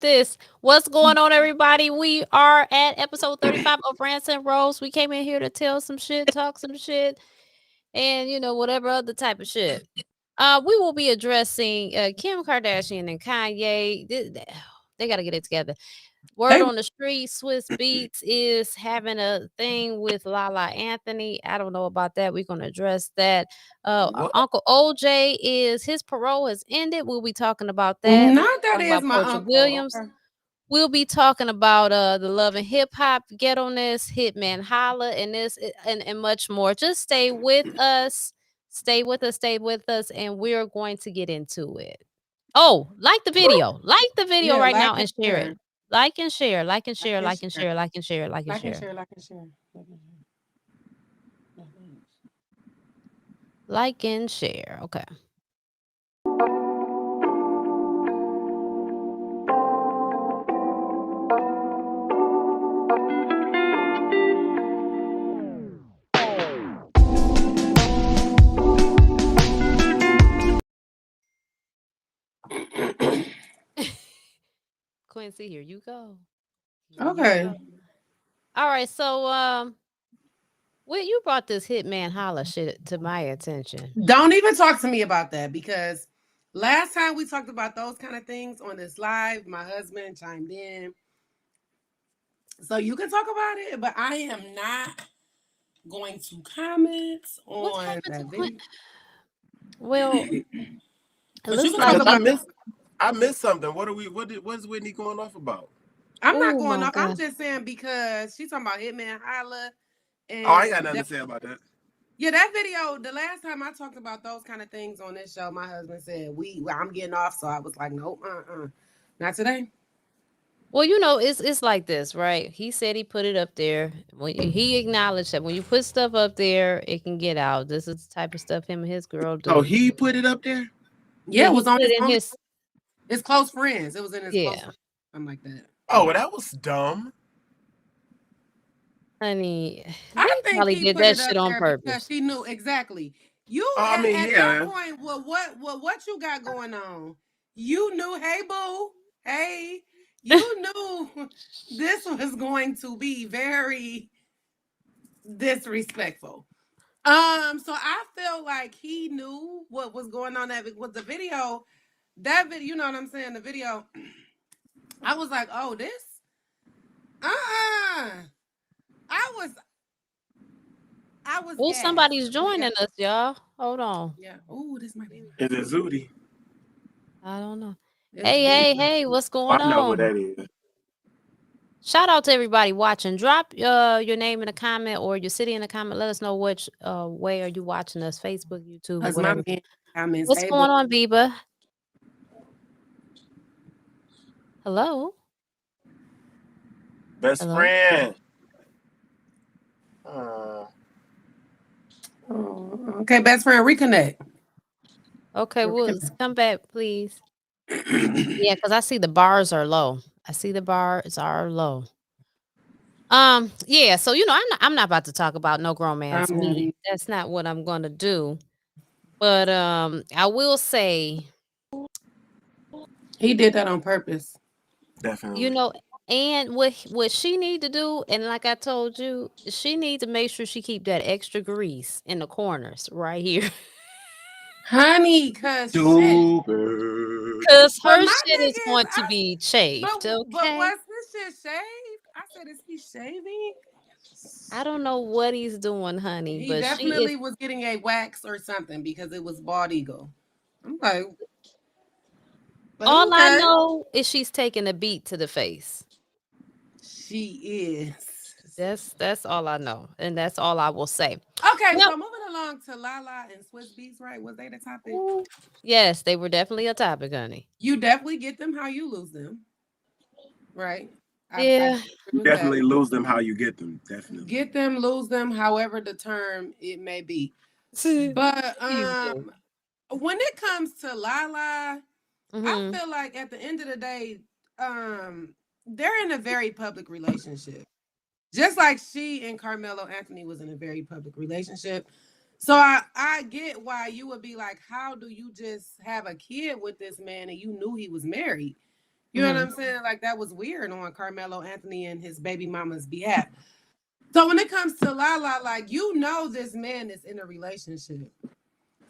this. What's going on, everybody? We are at episode 35 of Rants and Rolls. We came in here to tell some shit, talk some shit, and whatever other type of shit. We will be addressing Kim Kardashian and Kanye. They got to get it together. Word They on the street, Swiss Beats is having a thing with Lala Anthony. I don't know about that. We're going to address that. What? Uncle OJ is his parole has ended. We'll be talking about that. We'll not be that talking is about my Porsha uncle. Williams. Okay. We'll be talking about the Love and Hip Hop ghetto-ness, Hitman Holla, and and much more. Just stay with us. Stay with us, stay with us, and we're going to get into it. Oh, like the video. Like the video Yeah, right like now and and share it. share. Like and share, like and Like share, and like and share. share, like and share, like and Like and share. share. Like and share. Like and share. Okay. Quincy, here you go. Here you Okay. go. All right, so well, you brought this Hitman Holla shit to my attention. Don't even talk to me about that because last time we talked about those kind of things on this live, my husband chimed in. So you can talk about it, but I am not going to comment What on happened to that Quinn? video. Well, it But you looks can like talk Because I about it. that. missed, I missed something. What is Whitney going off about? I'm not Oh going my off. I'm god. just saying because she's talking about Hitman Holla Oh, I ain't and got nothing that, to say about that. yeah, that video. The last time I talked about those kind of things on this show, my husband said I'm getting off, so I was like, nope, not today. Well, it's like this, right? He said he put it up there. He acknowledged that when you put stuff up there, it can get out. This is the type of stuff him and his girl Oh, do. he put it up there. Yeah, Yeah, it he was on put it in only his his close friends. It was in his close yeah. friends, something like that. Oh, well, that was dumb. Honey, they I think probably he did put that it shit up on there because purpose. he knew exactly. You I mean, at that yeah. point, well, what you got going on? You knew, hey boo, hey, you knew this was going to be very disrespectful. So I feel like he knew what was going on. That was the video. That video, you know what I'm saying? The video. I was like, oh, this. Uh-uh. I was Oh, gassed. somebody's I was joining gassed. us, y'all. Hold on. Yeah. Oh, this might be my Is it Zooty? I don't know. It's Hey, big. hey, hey, what's Oh, going I know what on? that is. Shout out to everybody watching. Drop your name in a comment or your city in a comment. Let us know which way are you watching us, Facebook, YouTube, or Cause my whatever. man comments, What's hey boo. going on, Biba? Hello? Best Hello? friend. Uh, Oh, okay, best friend, reconnect. Okay, well, Reconnect. come back, please. Yeah, because I see the bars are low. I see the bars are low. Yeah, so I'm not about to talk about no grown man's I'm not me. even. That's not what I'm gonna do. But I will say, He did that on purpose. you definitely. know, and what she need to do, and like I told you, she need to make sure she keep that extra grease in the corners right here. Honey, cause shit. Stupid. Cause But her my shit thing is is, going to be chafed, but okay? was this shit shaved? I said, is he shaving? I don't know what he's doing, honey, He but she is definitely was getting a wax or something because it was bald eagle. I'm like, but all I okay. know is she's taking a beat to the face. She is. That's all I know, and that's all I will say. Okay, Well, so moving along to Lala and Swiss Beats, right? Was they the topic? ooh, yes, they were definitely a topic, honey. You definitely get them how you lose them, right? I Yeah. agree You with that. definitely lose them how you get them. Definitely. Get them, lose them, however the term it may be. But You do. when it comes to Lala, I Mhm. feel like at the end of the day, they're in a very public relationship. Just like she and Carmelo Anthony was in a very public relationship. So I get why you would be like, how do you just have a kid with this man and you knew he was married? You know what I'm saying? Like that was weird on Carmelo Anthony and his baby mama's behalf. So when it comes to Lala, like you know this man is in a relationship.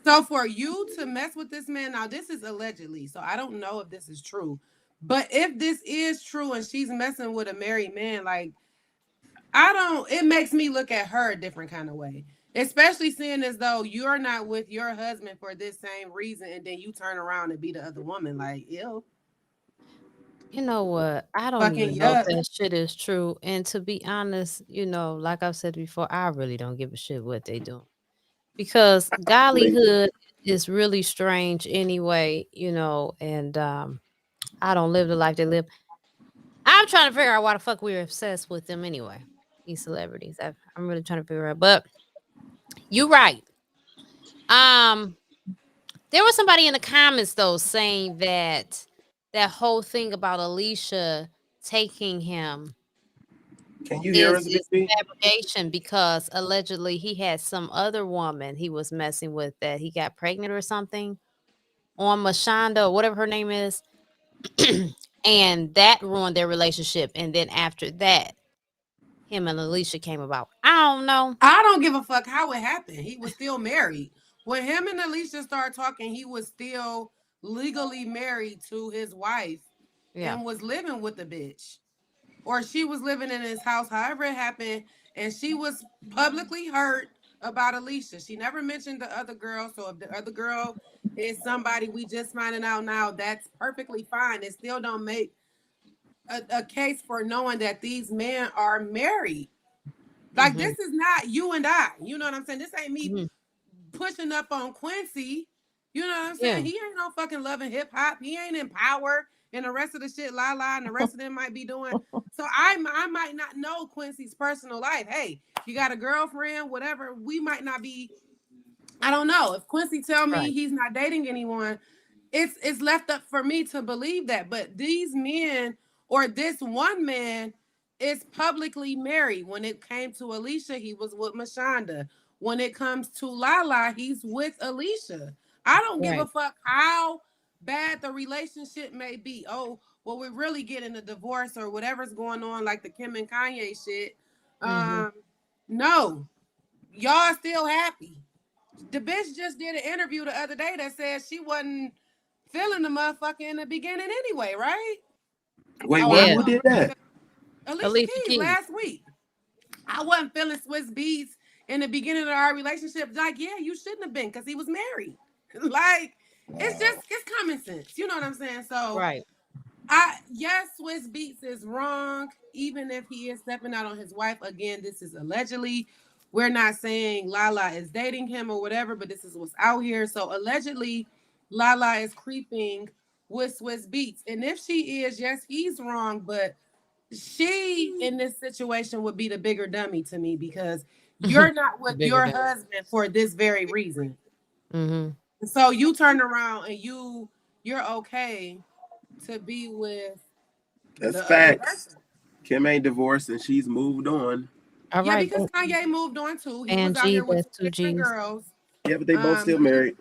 So for you to mess with this man, now this is allegedly, so I don't know if this is true. But if this is true and she's messing with a married man, like it makes me look at her a different kind of way. Especially seeing as though you're not with your husband for this same reason and then you turn around and be the other woman. Like, ew. You know what? I don't Fucking even know if yuck. that shit is true. And to be honest, like I've said before, I really don't give a shit what they do. Because gollyhood is really strange anyway, and I don't live the life they live. I'm trying to figure out why the fuck we're obsessed with them anyway. These celebrities. I'm really trying to figure out. But you're right. Um, there was somebody in the comments though saying that whole thing about Alicia taking him Can you hear us, is BB? fabrication because allegedly he had some other woman he was messing with that he got pregnant or something on Mashonda or whatever her name is. And that ruined their relationship. And then after that, him and Alicia came about. I don't know. I don't give a fuck how it happened. He was still married. When him and Alicia started talking, he was still legally married to his wife and was living with the bitch. Or she was living in his house, however it happened. And she was publicly hurt about Alicia. She never mentioned the other girl. So if the other girl is somebody we just finding out now, that's perfectly fine. It still don't make a case for knowing that these men are married. Like this is not you and I. You know what I'm saying? This ain't me pushing up on Quincy. You know what I'm saying? He ain't no fucking loving hip hop. He ain't in Power and the rest of the shit Lala and the rest of them might be doing. So I might not know Quincy's personal life. Hey, you got a girlfriend, whatever. We might not be. I don't know. If Quincy tell me he's not dating anyone, it's left up for me to believe that. But these men or this one man is publicly married. When it came to Alicia, he was with Mashonda. When it comes to Lala, he's with Alicia. I don't give a fuck how bad the relationship may be. Oh, well, we're really getting a divorce or whatever's going on, like the Kim and Kanye shit. No, y'all still happy. The bitch just did an interview the other day that said she wasn't feeling the motherfucker in the beginning anyway, right? Wait, who did that? Alicia Keys last week. I wasn't feeling Swizz Beatz in the beginning of our relationship. Like, yeah, you shouldn't have been because he was married. Like, it's common sense. You know what I'm saying? So, yes, Swizz Beatz is wrong, even if he is stepping out on his wife. Again, this is allegedly. We're not saying Lala is dating him or whatever, but this is what's out here. So allegedly, Lala is creeping with Swizz Beatz. And if she is, yes, he's wrong, but she in this situation would be the bigger dummy to me because you're not with your husband for this very reason. So you turn around and you're okay to be with that's facts. Kim ain't divorced and she's moved on. Because Kanye moved on too. He was out here with two different girls. Yeah, but they both still married.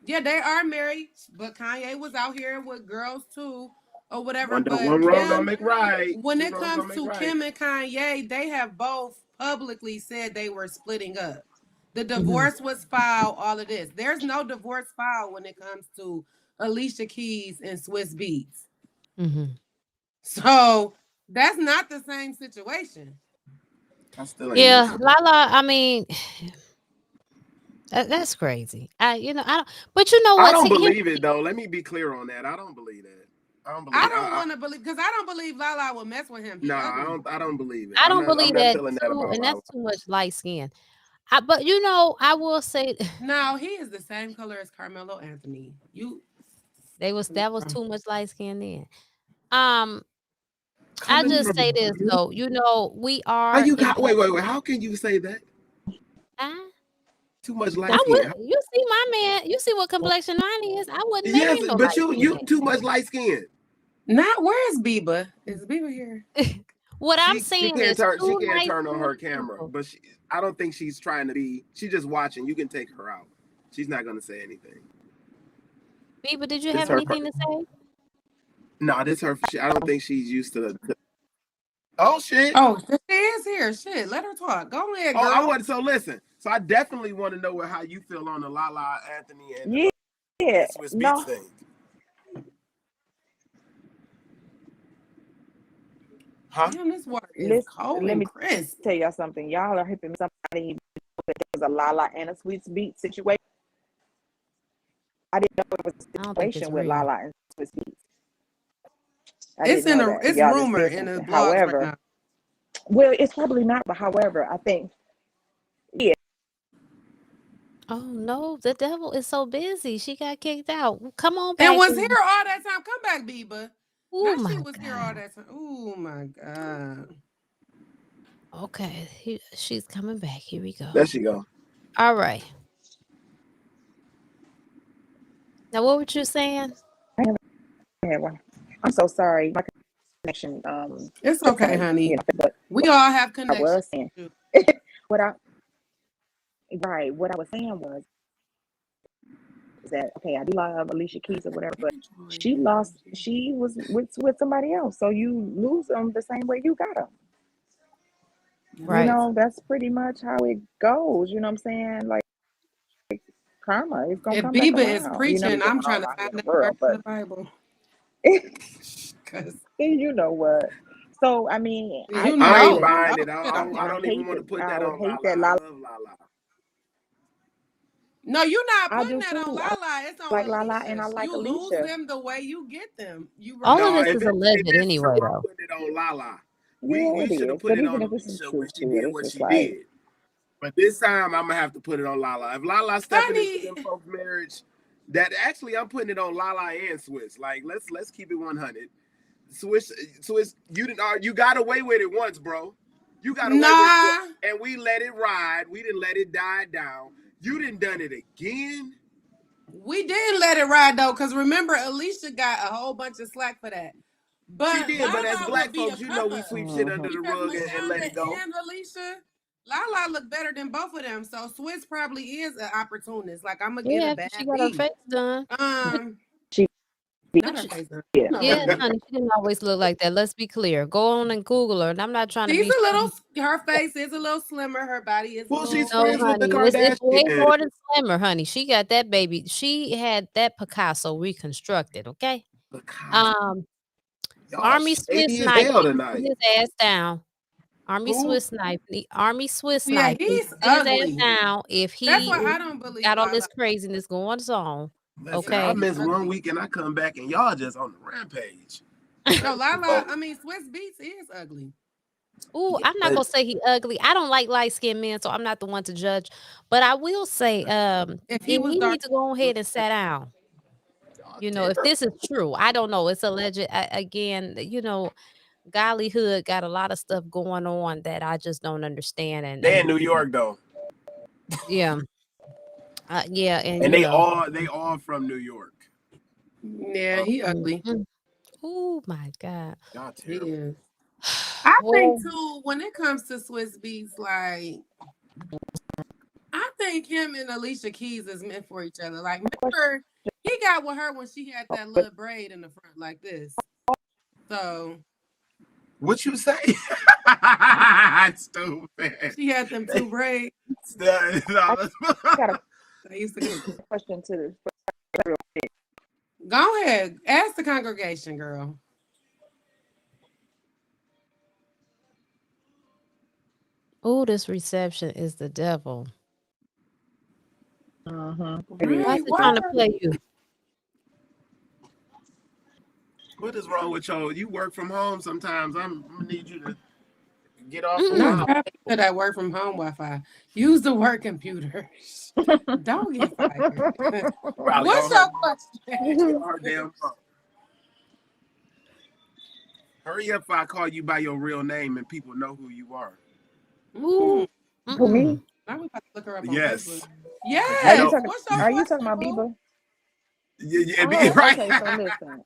Yeah, they are married, but Kanye was out here with girls too, or whatever. One wrong don't make right. When it comes to Kim and Kanye, they have both publicly said they were splitting up. The divorce was filed, all of this. There's no divorce filed when it comes to Alicia Keys and Swizz Beatz. So that's not the same situation. Lala, I mean, that's crazy. I don't. But you know what? I don't believe it though. Let me be clear on that. I don't believe that. I don't want to believe because I don't believe Lala will mess with him. No, I don't believe it. I don't believe that too, and that's too much light skin. But I will say no, he is the same color as Carmelo Anthony. That was too much light skin then. I just say this though, we are. How you got? Wait. How can you say that? Too much light skin. You see my man. You see what complexion mine is. I wouldn't. Yes, but you too much light skin. Not where's Biba? Is Biba here? What I'm saying is, she can't turn on her camera, but I don't think she's trying to be. She's just watching. You can take her out. She's not going to say anything. Biba, did you have anything to say? No, this her. I don't think she's used to the. Oh shit! Oh, she is here. Shit, let her talk. Go ahead, girl. I want. So listen. So I definitely want to know how you feel on the Lala, Anthony, and the Swizz Beatz thing. Huh? Damn, this water is cold. Let me tell y'all something. Y'all are hipping somebody. There's a Lala and a Swizz Beatz situation. I didn't know it was a situation with Lala and Swizz Beatz. It's rumor in the blogs. However, right now. Well, it's probably not. But however, I think. Yeah. Oh no, the devil is so busy. She got kicked out. Come on back. And was here all that time. Come back, Biba. Oh my she was God. Here all that time. Oh my God. Okay, she's coming back. Here we go. There she go. All right. Now, what were you saying? I'm so sorry. My connection. It's okay, honey. But we all have connections. I was saying. What I was saying was that okay, I do love Alicia Keys or whatever, but she was with somebody else, so you lose them the same way you got them. Right. You know, that's pretty much how it goes. You know what I'm saying? Like karma is gonna come back around. If Biba is preaching, you know, I'm trying to find that verse in the Bible. You know what? So I mean, I ain't buying it. I don't even want to put that on Lala. I love Lala. No, you're not putting that on Lala. It's on like Alicia. Lala, and I like you Alicia. lose them the way you get them. All of this is alleged anyway, though. Put it on Lala. Yeah, we should have put it on Alicia when she did what she did. But this time, I'm gonna have to put it on Lala. If Lala stepping into them folks' marriage, that actually I'm putting it on Lala and Swizz. Like let's keep it 100. Swizz, you got away with it once, bro. You got away with it, and we let it ride. We didn't let it die down. You didn't done it again. We did let it ride though, because remember, Alicia got a whole bunch of slack for that. But she did, but as black folks, you know we sweep shit under the rug and let it go. And Alicia, Lala look better than both of them, so Swizz probably is an opportunist. Like I'm gonna get a bad she got her face done. Not her face done. Yeah, honey, she didn't always look like that. Let's be clear. Go on and Google her. And I'm not trying to be. Her face is a little slimmer. Her body is. Well, she's friends with the Kardashian. It's way more than slimmer, honey. She got that baby. She had that Picasso reconstructed. Okay. Army Swizz sniping his ass down. Army Swizz sniping. Yeah, he's ugly. His ass down if he That's why I don't believe got all this craziness going on. Listen, okay. I miss 1 week and I come back and y'all just on the rampage. No, Lala, Swizz Beatz is ugly. Ooh, I'm not gonna say he ugly. I don't like light-skinned men, so I'm not the one to judge. But I will say, if he needs to go ahead and sit down. You know, if this is true, I don't know. It's alleged. Again, you know, Gollyhood got a lot of stuff going on that I just don't understand. And they're in New York though. Yeah. Yeah, and they all from New York. Yeah, he ugly. Oh my God. Yeah. I think too, when it comes to Swizz Beatz, like I think him and Alicia Keys is meant for each other. Like, remember, he got with her when she had that little braid in the front like this. So what you say? Stupid. She had them two braids. I used to get a question to this. Go ahead. Ask the congregation, girl. Oh, this reception is the devil. Uh-huh. Why is it trying to play you? What is wrong with y'all? You work from home sometimes. I'm gonna need you to get off that work from home Wi-Fi. Use the work computer. Don't get fired. What's your question? Hurry up if I call you by your real name and people know who you are. Who me? Now we about to look her up on yes. Facebook. Yes. Are you talking about Bieber? Yeah, right. Okay, so listen.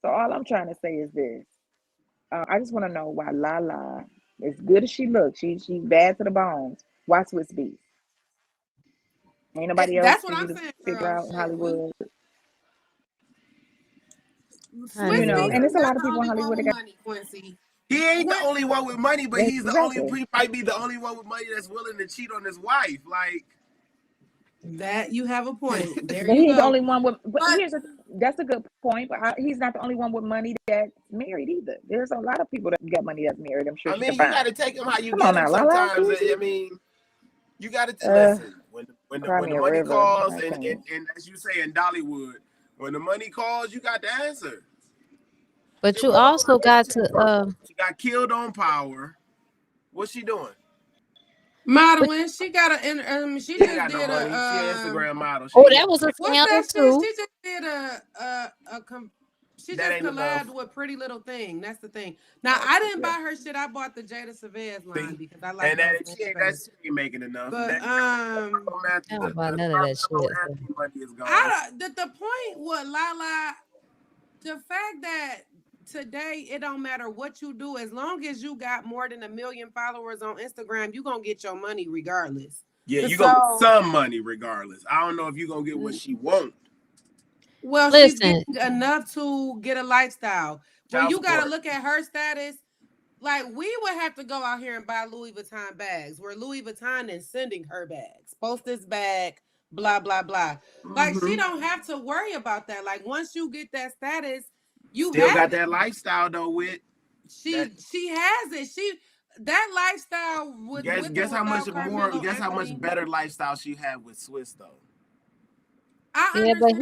So all I'm trying to say is this. I just want to know why Lala, as good as she looks, she's bad to the bones. Why Swizz Beatz? Ain't nobody else that's what I'm saying, figure out in Hollywood. Swizz You know, Beatz and is it's a not lot of the people in only one Hollywood that with got money, Quincy. He ain't the only one with money, but he's the only. exactly. He might be the only one with money that's willing to cheat on his wife. Like That you have a point. There But you he's the go. only one with. But that's a good point. But he's not the only one with money that's married either. There's a lot of people that got money that's married. I'm sure I she mean, can you find. got to take him how you Come get on him. now, Lala. Sometimes I mean, you got to listen when Cry the me a money river. calls, I and can't. as you say in Dollywood, when the money calls, you got to answer. But you also got to She got killed on Power. What's she doing? Modeling. She got she just got did no money. She an a Instagram model. oh, that was a what's scandal that shit? too. She just did she That just ain't collabed enough. with Pretty Little Thing. That's the thing. Now I didn't buy her shit. I bought the Jada Savez line because I like And that those. she ain't making enough. But I don't buy none of that shit. money is gone. the point with Lala, the fact that today it don't matter what you do, as long as you got more than 1 million followers on Instagram, you gonna get your money regardless. Yeah, you gonna get some money regardless. I don't know if you gonna get what she want. Well, she's getting enough to get a lifestyle. When you gotta look at her status, like we would have to go out here and buy Louis Vuitton bags, where Louis Vuitton is sending her bags. Post this bag, blah blah blah. Like she don't have to worry about that. Like once you get that status, you still have got that lifestyle though. With she has it. That lifestyle with guess how much more. Guess how much better lifestyle she had with Swizz though. Yeah, but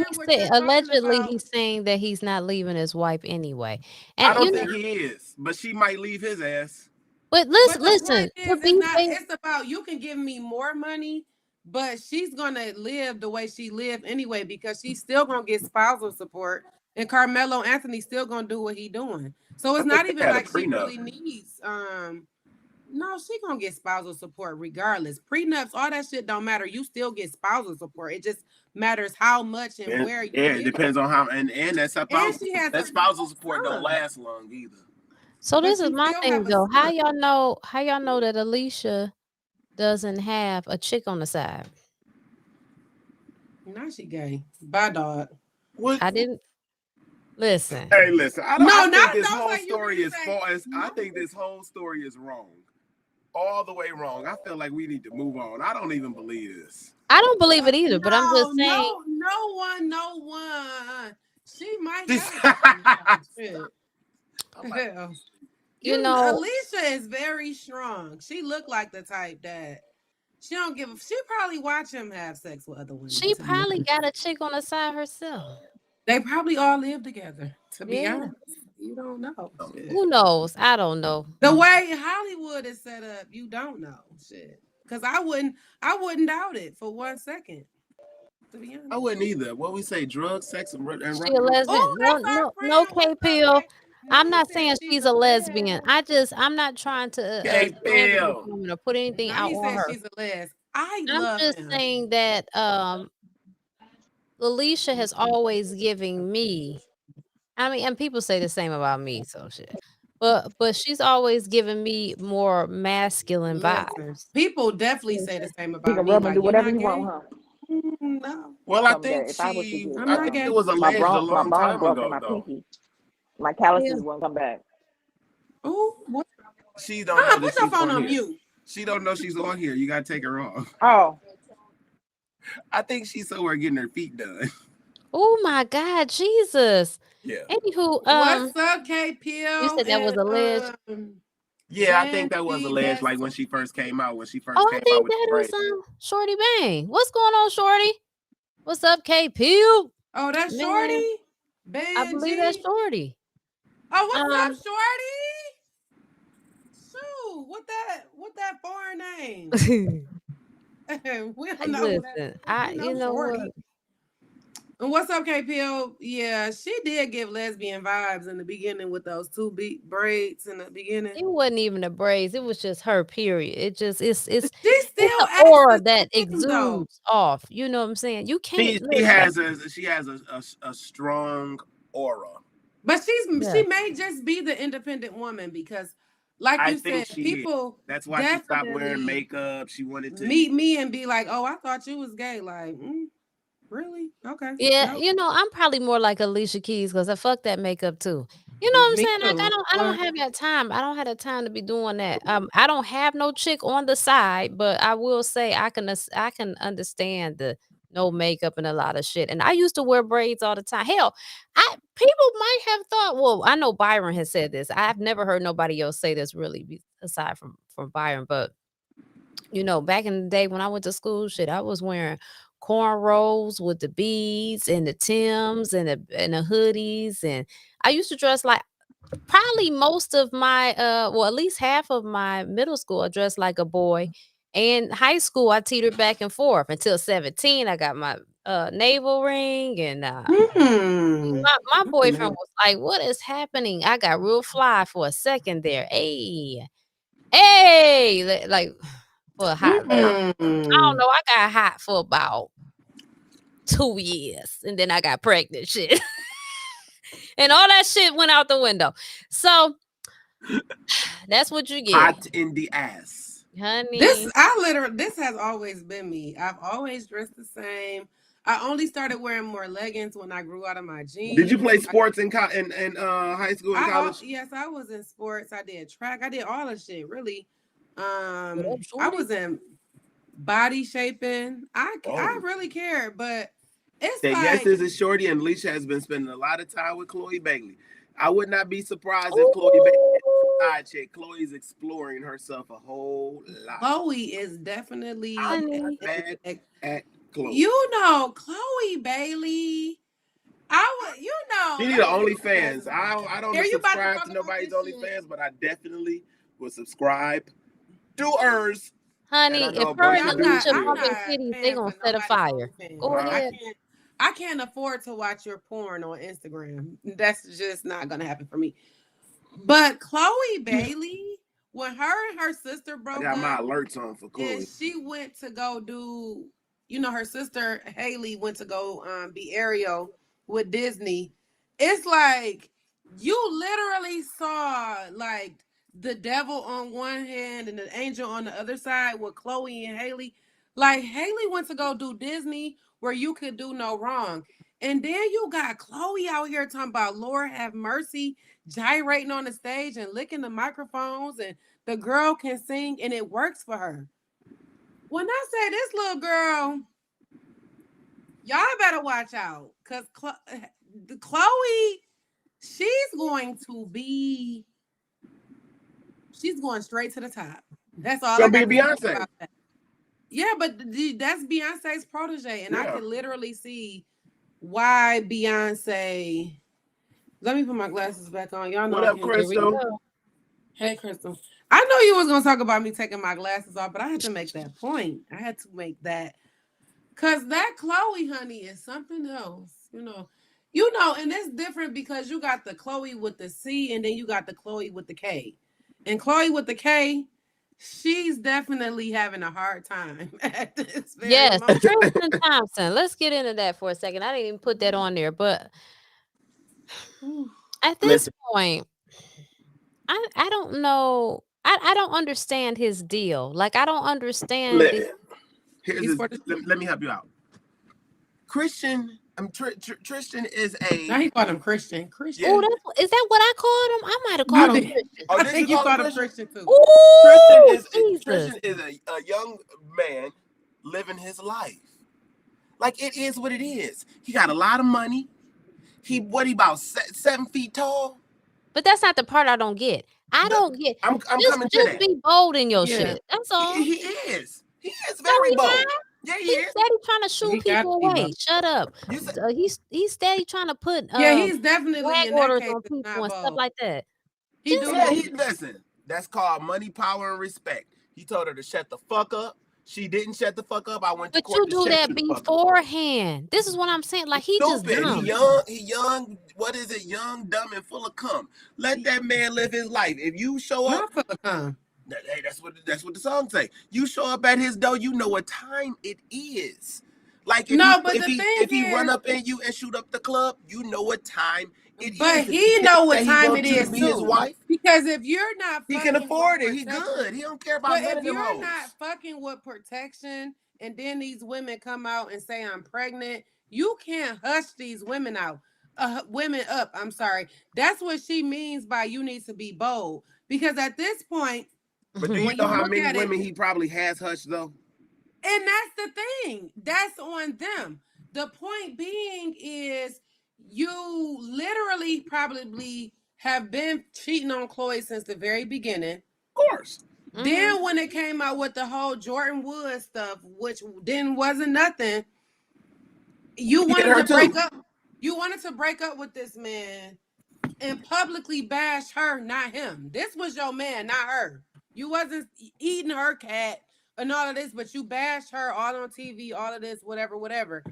allegedly he's saying that he's not leaving his wife anyway. And I don't think he is, but she might leave his ass. But listen. It's about you can give me more money, but she's gonna live the way she lived anyway because she's still gonna get spousal support, and Carmelo Anthony's still gonna do what he doing. So it's not even like she really needs. No, she gonna get spousal support regardless. Prenups, all that shit don't matter. You still get spousal support. It just matters how much and where you it depends on how and that spousal support don't last long either. So this is my thing though. How y'all know that Alicia doesn't have a chick on the side? Now she gay. Bye, dog. What? I didn't listen. Hey, listen. I think this whole story is false. I think this whole story is wrong. All the way wrong. I feel like we need to move on. I don't even believe this. I don't believe it either, but I'm just saying. No one. She might have you know, Alicia is very strong. She looked like the type that she probably watch him have sex with other women. She probably got a chick on the side herself. They probably all live together, to be honest. You don't know. Shit. Who knows? I don't know. The way Hollywood is set up, you don't know. Shit. Because I wouldn't doubt it for 1 second. To be honest. I wouldn't either. What we say, drugs, sex, and she a lesbian. No K-Pill. I'm not saying she's a lesbian. I'm not trying to put anything out on her. She's a les. I'm just saying that Alicia has always given me. I mean, and people say the same about me, so shit. But she's always given me more masculine vibes. People definitely say the same about me. You can rub and do whatever you want, huh? No. Well, I think it was alleged a long time ago, though. My calluses won't come back. Oh, what? She don't know that she's on mute. She don't know she's on here. You gotta take her off. Oh. I think she's somewhere getting her feet done. Oh my God, Jesus. Yeah. Anywho, what's up, K-Pill? You said that was alleged. Yeah, I think that was alleged. Like when she first came out, I think that was Shorty Bang. What's going on, Shorty? What's up, K-Pill? Oh, that's Shorty. I believe that's Shorty. Oh, what's up, Shorty? Shoot, what that foreign name? We don't know. Listen, you know what? And what's up, K-Pill? Yeah, she did give lesbian vibes in the beginning with those two braids in the beginning. It wasn't even the braids. It was just her, period. It's she still an aura that exudes off. You know what I'm saying? You can't. She has a strong aura. But she may just be the independent woman because, like you said, people. That's why she stopped wearing makeup. She wanted to meet me and be like, "Oh, I thought you was gay." Like, Really? Okay. Yeah, Nope. you know, I'm probably more like Alicia Keys because I fuck that makeup too. You know what I'm Me saying? Like too. I don't have that time. I don't have the time to be doing that. I don't have no chick on the side, but I will say I can understand the no makeup and a lot of shit. And I used to wear braids all the time. Hell, people might have thought, well, I know Byron has said this. I've never heard nobody else say this really aside from Byron, but you know, back in the day when I went to school, shit, I was wearing cornrows with the beads and the Tims and the hoodies, and I used to dress like probably most of my well, at least half of my middle school I dressed like a boy. And high school I teetered back and forth until 17. I got my navel ring and my boyfriend was like, "What is happening?" I got real fly for a second there. Hey, like for a hot I don't know. I got hot for about 2 years, and then I got pregnant. Shit, and all that shit went out the window. So that's what you get, hot in the ass, honey. This has always been me. I've always dressed the same. I only started wearing more leggings when I grew out of my jeans. Did you play sports in high school and college? Yes, I was in sports. I did track. I did all the shit. Really. I was in body shaping. I really care, but it's like yes, this is Shorty, and Alicia has been spending a lot of time with Chloe Bailey. I would not be surprised if Chloe Bailey is a side chick. Chloe's exploring herself a whole lot. Chloe is definitely bad at Chloe. You know, Chloe Bailey. She need an OnlyFans. I don't subscribe to nobody's OnlyFans, but I definitely will subscribe to hers. Honey, if her and Alicia bumping titties, they gonna set a fire. Go ahead. I can't afford to watch your porn on Instagram. That's just not gonna happen for me. But Chloe Bailey, when her and her sister broke up, I got my alerts on for Chloe. and she went to go do, you know, her sister Haley went to go be Ariel with Disney. It's like you literally saw like the devil on one hand and the angel on the other side with Chloe and Haley. Like Haley went to go do Disney where you could do no wrong. And then you got Chloe out here talking about Lord have mercy, gyrating on the stage and licking the microphones, and the girl can sing and it works for her. When I say this little girl, y'all better watch out, because Chloe, she's going straight to the top. That's all. Gonna be Beyonce. Yeah, but that's Beyonce's protege, and I can literally see why Beyonce. Let me put my glasses back on. Y'all know. What up, Crystal? Hey, Crystal. I know you was gonna talk about me taking my glasses off, but I had to make that point. I had to make that, cause that Chloe, honey, is something else. You know, and it's different because you got the Chloe with the C, and then you got the Chloe with the K, and Chloe with the K, she's definitely having a hard time at this very moment. Tristan Thompson. Let's get into that for a second. I didn't even put that on there, but at this point, I don't know. I don't understand his deal. Like, I don't understand. Let me help you out. Tristan is a. Now he called him Christian. Christian. Oh, is that what I called him? I might have called him Christian. I think you called him Christian too. Tristan is a young man living his life. Like, it is what it is. He got a lot of money. He about 7 feet tall. But that's not the part I don't get. I'm coming to that. Just be bold in your shit. That's all. He is. He is very bold. Yeah, he is. He's steady trying to shoot people away. Shut up. He's steady trying to put he's definitely flag orders on people and stuff like that. Listen. That's called money, power, and respect. He told her to shut the fuck up. She didn't shut the fuck up. I went to court. But you do that beforehand. This is what I'm saying. Like, he just dumb. He young. What is it? Young, dumb, and full of cum. Let that man live his life. If you show up, full of cum. Hey, that's what the song say. You show up at his door, you know what time it is. Like, if he run up in you and shoot up the club, you know what time it is. But he know what time it is too. His wife. Because if you're not, he can afford it. He good. He don't care about. But if you're not fucking with protection, and then these women come out and say I'm pregnant, You can't hush these women up. I'm sorry. That's what she means by you need to be bold. Because at this point, but do you know how many women he probably has hushed though? And that's the thing. That's on them. The point being is you literally probably have been cheating on Chloe since the very beginning. Of course. Then when it came out with the whole Jordan Woods stuff, which then wasn't nothing, you wanted to break up. You wanted to break up with this man and publicly bash her, not him. This was your man, not her. You wasn't eating her cat and all of this, but you bashed her all on TV, all of this, whatever.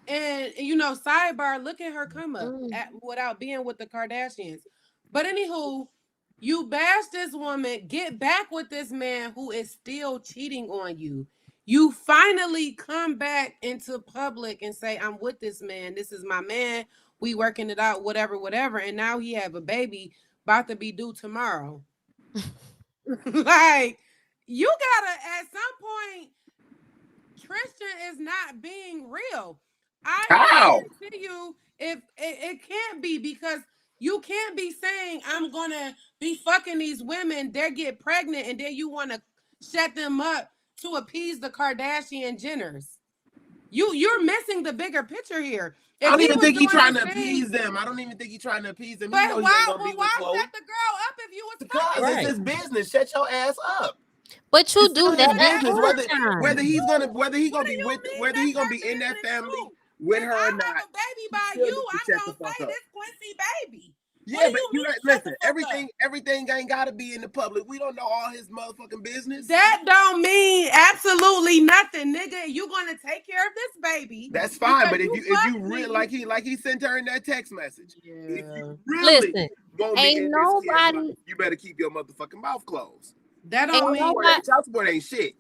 And sidebar, look at her come up without being with the Kardashians. But anywho, you bash this woman, get back with this man who is still cheating on you. You finally come back into public and say, I'm with this man. This is my man. We working it out, whatever. And now he have a baby about to be due tomorrow. Like, you gotta, at some point, Tristan is not being real. I guarantee you, if it can't be, because you can't be saying I'm gonna be fucking these women, they get pregnant, and then you want to shut them up to appease the Kardashian Jenners. You're missing the bigger picture here. I don't even think he's trying to appease them. I don't even think he's trying to appease them. But why shut the girl up if you was fucking? Because it's his business. Shut your ass up. But you do that whether he's gonna be in that family with her or not. I have a baby by you, I'm gonna say this Quincy baby. Yeah, but you listen. Everything ain't gotta be in the public. We don't know all his motherfucking business. That don't mean absolutely nothing, nigga. You gonna take care of this baby? That's fine. But if you really like he sent her in that text message. Yeah. If you really ain't nobody. You better keep your motherfucking mouth closed. That don't mean child support ain't shit.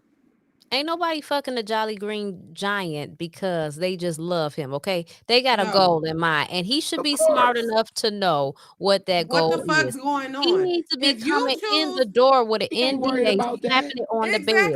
Ain't nobody fucking the Jolly Green Giant because they just love him, okay? They got a goal in mind, and he should be smart enough to know what that goal is. What the fuck's going on? He needs to be coming in the door with an NDA, snapping it on the bed.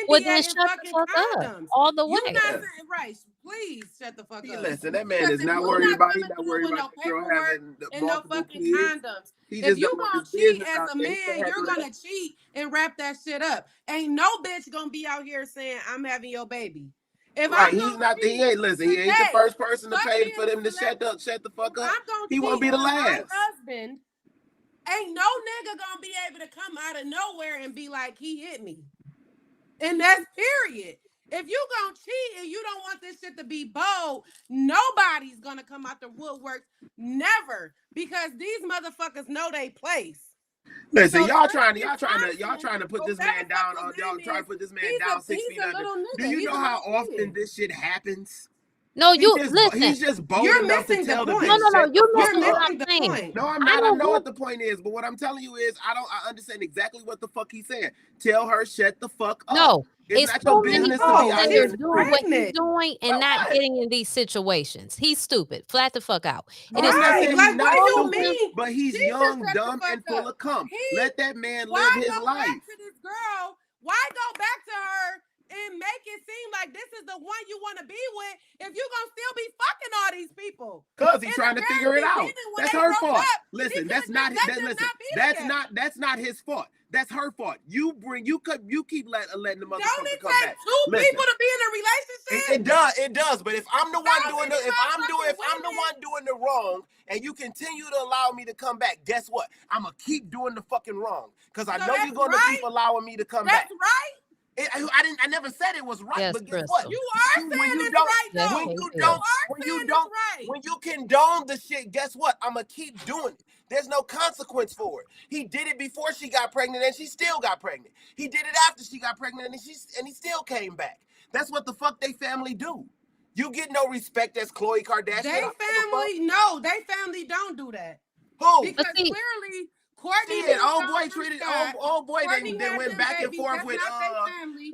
Well, then shut the fuck up all the way. You're not saying right. Please shut the fuck up. Listen, that man is not worried about. He's not worried about the girl having no fucking condoms. If you gonna cheat as a man, you're gonna cheat and wrap that shit up. Ain't no bitch gonna be out here saying I'm having your baby. If he ain't the first person to pay for them to shut the fuck up. He won't be the last. Husband, ain't no nigga gonna be able to come out of nowhere and be like, he hit me. And that's period. If you gonna cheat and you don't want this shit to be bold, nobody's gonna come out the woodwork. Never. Because these motherfuckers know they place. Listen, y'all trying to put this man down. Y'all trying to put this man down 6 feet under. Do you know how often this shit happens? No, listen. He's just bold enough to tell the bitch. No, you're missing what I'm saying. No, I'm not. I know what the point is, but what I'm telling you is I understand exactly what the fuck he's saying. Tell her shut the fuck up. No. It's not your business to be out here doing what he's doing and not getting in these situations. He's stupid. Flat the fuck out. It is not what do you mean? But he's young, dumb, and full of cum. Let that man live his life. Why go back to this girl? Why go back to her and make it seem like this is the one you want to be with if you're going to still be fucking all these people? Because he's trying to figure it out. That's her fault. Listen, that's not his fault. That's her fault. You keep letting the motherfucker come back. Two people to be in a relationship. It does. But if I'm the one doing the wrong, and you continue to allow me to come back, guess what? I'm gonna keep doing the fucking wrong because I know you're gonna keep allowing me to come back. That's right. I never said it was right, yes, but guess Crystal. what? You are saying it's right though. When you condone the shit, guess what? I'm gonna keep doing it. There's no consequence for it. He did it before she got pregnant, and she still got pregnant. He did it after she got pregnant, and he still came back. That's what the fuck they family do. You get no respect as Khloe Kardashian. They family don't do that. Who? Because clearly Courtney old boy they went back and forth with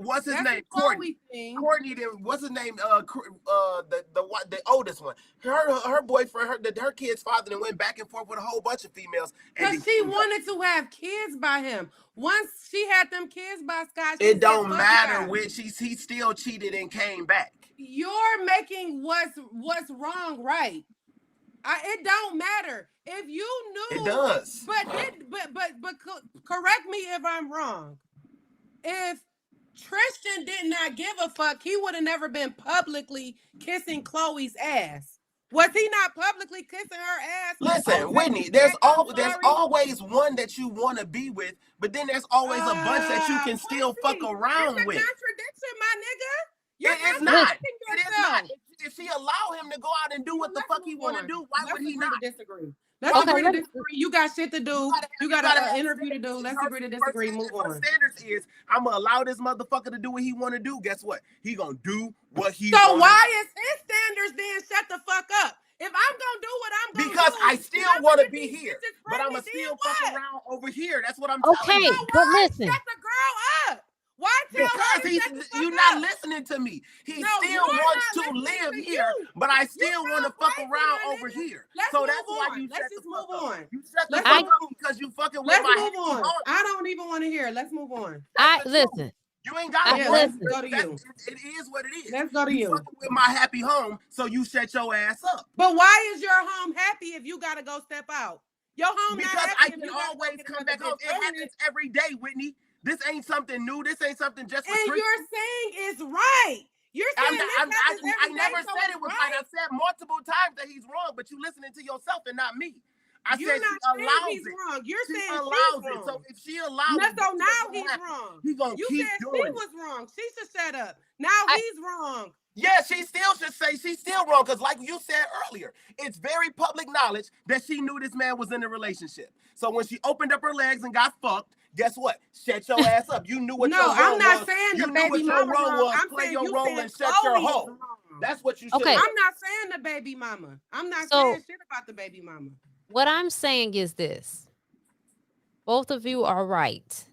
what's his name? Courtney. Courtney what's his name? The oldest one. Her boyfriend, her kid's father, then went back and forth with a whole bunch of females. Because she wanted to have kids by him. Once she had them kids by Scott, it don't matter which he still cheated and came back. you're making what's wrong right. It don't matter if you knew. It does. But correct me if I'm wrong. If Tristan did not give a fuck, he would have never been publicly kissing Chloe's ass. Was he not publicly kissing her ass? Listen, Whitney, there's always one that you want to be with, but then there's always a bunch that you can still fuck around with. It's a contradiction, my nigga. It's not. It is not. If she allow him to go out and do what the fuck he want to do, why would he not? Disagree. Let's agree to disagree. You got shit to do. You got an interview to do. Let's agree to disagree. Move on. Standards is I'm gonna allow this motherfucker to do what he want to do. Guess what? He gonna do what he. So why is his standards then shut the fuck up? If I'm gonna do what I'm gonna do, because I still want to be here, but I'm gonna still fuck around over here. That's what I'm telling you. Okay, but listen. Shut the girl up. Why tell because you're not listening to me. He still wants to live here, but I still want to fuck around over here. So that's why you shut the fuck up. You shut the fuck up because you fucking with my Let's move on. I don't even want to hear. Let's move on. Listen. You ain't got to let's go to you. It is what it is. Let's go to you. Fucking with my happy home, so you shut your ass up. But why is your home happy if you gotta go step out? Your home because not I happy can always come back home. It happens every day, Whitney. This ain't something new. This ain't something just for And Tristan. you're saying it's right. You're saying I never said it was right. I said multiple times that he's wrong, but you listening to yourself and not me. You're said not she allows he's it. wrong. You're she saying allows she's it. wrong. So if she allows it, so now he's wrong. He's gonna you keep said doing she was wrong. She should shut up. Now he's wrong. Yeah, she still should say she's still wrong because, like you said earlier, it's very public knowledge that she knew this man was in a relationship. So when she opened up her legs and got fucked, guess what? Shut your ass up. You knew what your role was. I'm not saying you the knew baby what your mama role was. I'm play saying your you role and shut Chloe your hole. That's what you should. Okay. I'm not saying the baby mama. I'm not saying shit about the baby mama. What I'm saying is this. Both of you are right.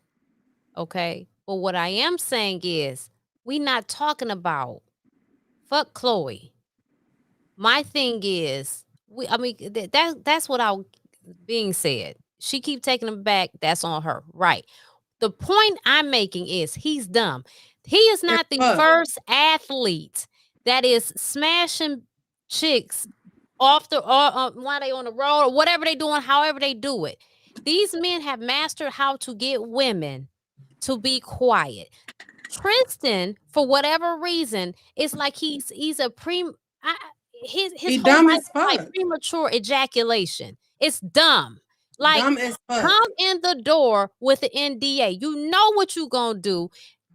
Okay. But what I am saying is we not talking about fuck Chloe. My thing is that's what I being said. She keep taking him back. That's on her. Right. The point I'm making is he's dumb. He is not the first athlete that is smashing chicks off the while they on the road or whatever they doing, however they do it. These men have mastered how to get women to be quiet. Tristan, for whatever reason, it's like he's a his whole dumb life as is fuck. like premature ejaculation. It's dumb. Like Dumb as fuck. come in the door with an NDA. You know what you gonna do.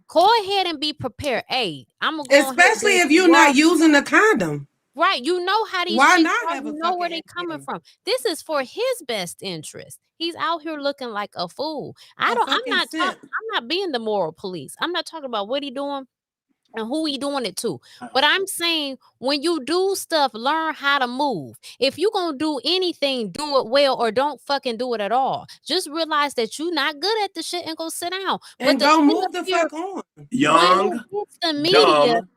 Go ahead and be prepared. Hey, I'm gonna go especially if you're not using the condom. Right, you know how these Why chicks not are, have you a know where fucking they coming from. This is for his best interest. He's out here looking like a fool. I'm not being the moral police. I'm not talking about what he doing and who he doing it to. But I'm saying when you do stuff, learn how to move. If you gonna do anything, do it well or don't fucking do it at all. Just realize that you're not good at the shit and go sit down. And go move the fuck on. Young, the media, dumb,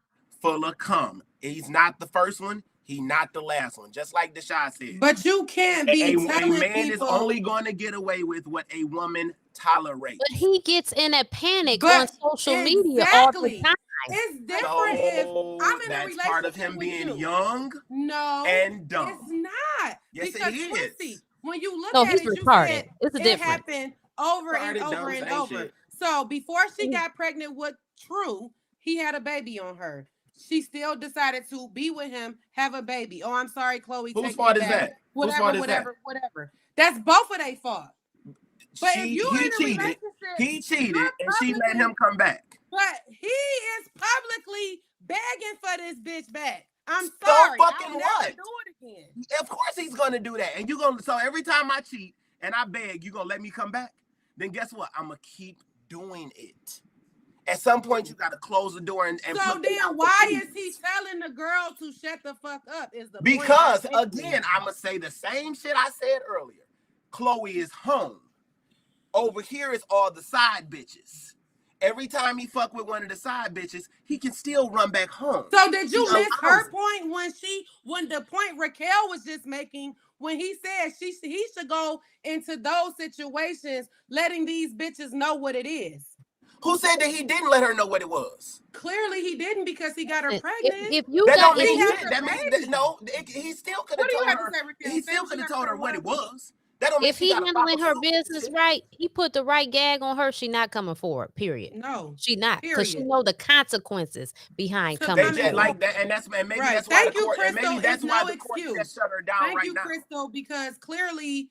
full of cum. He's not the first one. He's not the last one. Just like Deshaun said. But you can't be a telling man people is only going to get away with what a woman tolerates. But he gets in a panic on social media all the time. It's different if I'm in a relationship part of him with being you. young and dumb. It's not. Yes, because it is. Quincy, when you look at he's it, you retarded. said It's a it difference. happened over and over and over. So before she got pregnant with True, he had a baby on her. She still decided to be with him, have a baby. Oh, I'm sorry, Chloe. Whose fault is that? Whatever. That's both of their fault. But if you he cheated, and she let him come back. But he is publicly begging for this bitch back. I'm sorry. So fucking what? Do it again. Of course he's gonna do that, and you gonna. So every time I cheat and I beg, you gonna let me come back? Then guess what? I'm gonna keep doing it. At some point, you got to close the door and so then why is he telling the girl to shut the fuck up? Is the because again, I'm gonna say the same shit I said earlier. Chloe is home. Over here is all the side bitches. Every time he fuck with one of the side bitches, he can still run back home. So did you miss her point when the point Raquel was just making when he said he should go into those situations, letting these bitches know what it is? Who said that he didn't let her know what it was? Clearly he didn't because he got her pregnant. If you that got, don't mean if you, that, that means that, no, he still could have told her. He still could have told her what it was. That don't mean if he gotta handling follow her suit. business right, he put the right gag on her. She not coming forward. Period. No, she not, because she know the consequences behind So coming They just forward. like that, and that's maybe Right. that's why Thank the you, court, and Crystal. maybe that's It's why no the court excuse. just shut her down Thank right you, now. Crystal, because clearly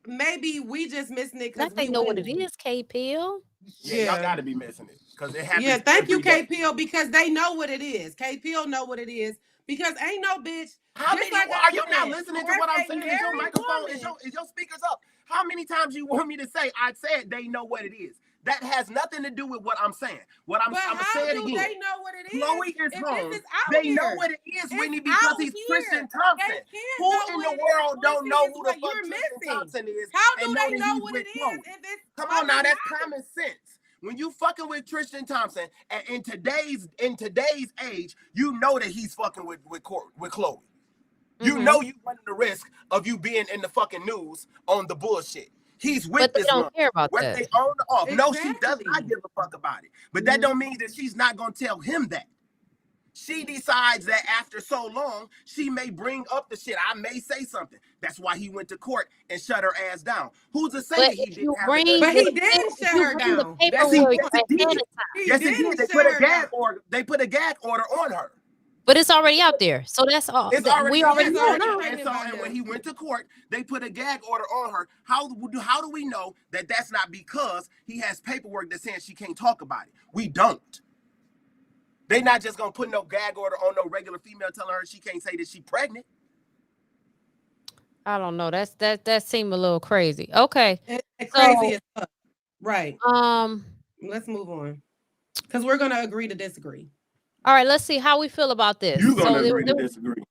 maybe we just missing it because Like they we know what it women. is, K-Pill. Yeah, y'all gotta be missing it because it happens. Yeah, thank you, every day. KPL, because they know what it is. KPL know what it is because ain't no bitch. How just many like I are you not said, listening to as what I'm a saying? Is your married microphone, woman- is your speakers up? How many times you want me to say I said they know what it is? That has nothing to do with what I'm saying. What I'm But gonna how say it do again. they know what it is? Chloe is if home. this is out They here? know what it is, It's Whitney, because out he's here. Tristan Thompson. They can't Who know in what the it is. world don't Quincy, know is who the what fuck you're Tristan missing. Thompson is? How do and they that know he's what with it Chloe? is if it's Come on now, public that's knowledge? common sense. When you fucking with Tristan Thompson, and in today's age, you know that he's fucking with Chloe. You know you running the risk of you being in the fucking news on the bullshit. He's with But they this don't woman. care about Whether that. they on or off. No, she does Exactly. not give a fuck about it. But that don't mean that she's not gonna tell him that. She decides that after so long, she may bring up the shit. I may say something. That's why he went to court and shut her ass down. Who's to say But that he if didn't you have bring, the But he the didn't paper- shut you her bring the down. paperwork Yes, he ahead did. of time. Yes, he did. They put a gag order. They put a gag order on her. But it's already out there, so that's all. It's already We already it's know already now. pregnant by and him. when he went to court, they put a gag order on her. How do we know that that's not because he has paperwork that's saying she can't talk about it? We don't. They not just gonna put no gag order on no regular female telling her she can't say that she pregnant. I don't know. That seemed a little crazy. Okay, It's so crazy as fuck. Right. Let's move on because we're gonna agree to disagree. all right. Let's see how we feel about this. You gonna So agree to disagree?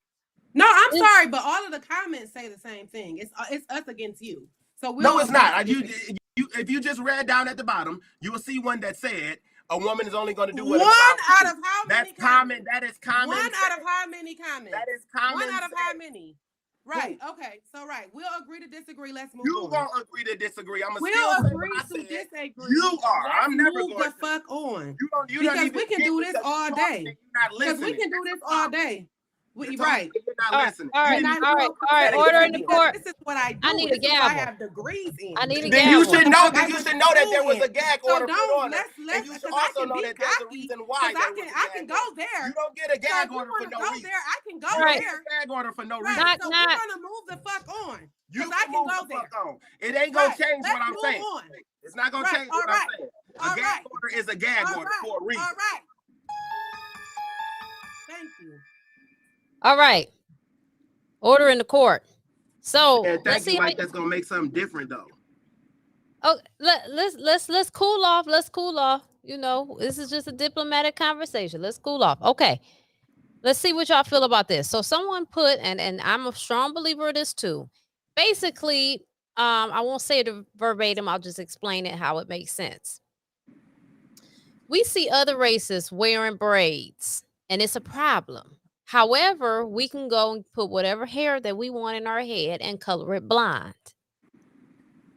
No, I'm sorry, but all of the comments say the same thing. It's us against you. So No, it's not. If you just read down at the bottom, you will see one that said a woman is only going to do what one out of how many? That's common. That is common. One out of how many comments? That is common. One out of how many? Right. Okay. So we'll agree to disagree. Let's move on. You won't agree to disagree. I'm we'll still agree to disagree. You are. Let's I'm never move going the fuck on. You because don't even we can do this all day. Because we can do this all day. Right. You're not listening. All right. Order in the court. This is what I do. I need a this is what I gavel. have degrees in. I need a Then gavel. you should know that there was a gag So order put on let's and you should also know that there's a reason why. I can go there. You don't get a gag so order for no reason. There, I can go Right. there. Gag order for no Right. reason. So we're gonna move the fuck on. You I can can move go the there. fuck on. It ain't gonna Right. change what Let's I'm move saying. on. It's not gonna Right. change what I'm saying. All A gag order is a gag order for a reason. All right. Thank you. All right. Order in the court. So And let's see. that's gonna make something different though. Oh, let's cool off. Let's cool off. You know, this is just a diplomatic conversation. Let's cool off. Okay. Let's see what y'all feel about this. So someone put, and I'm a strong believer of this too. Basically, I won't say it verbatim. I'll just explain it how it makes sense. We see other races wearing braids, and it's a problem. However, we can go and put whatever hair that we want in our head and color it blonde.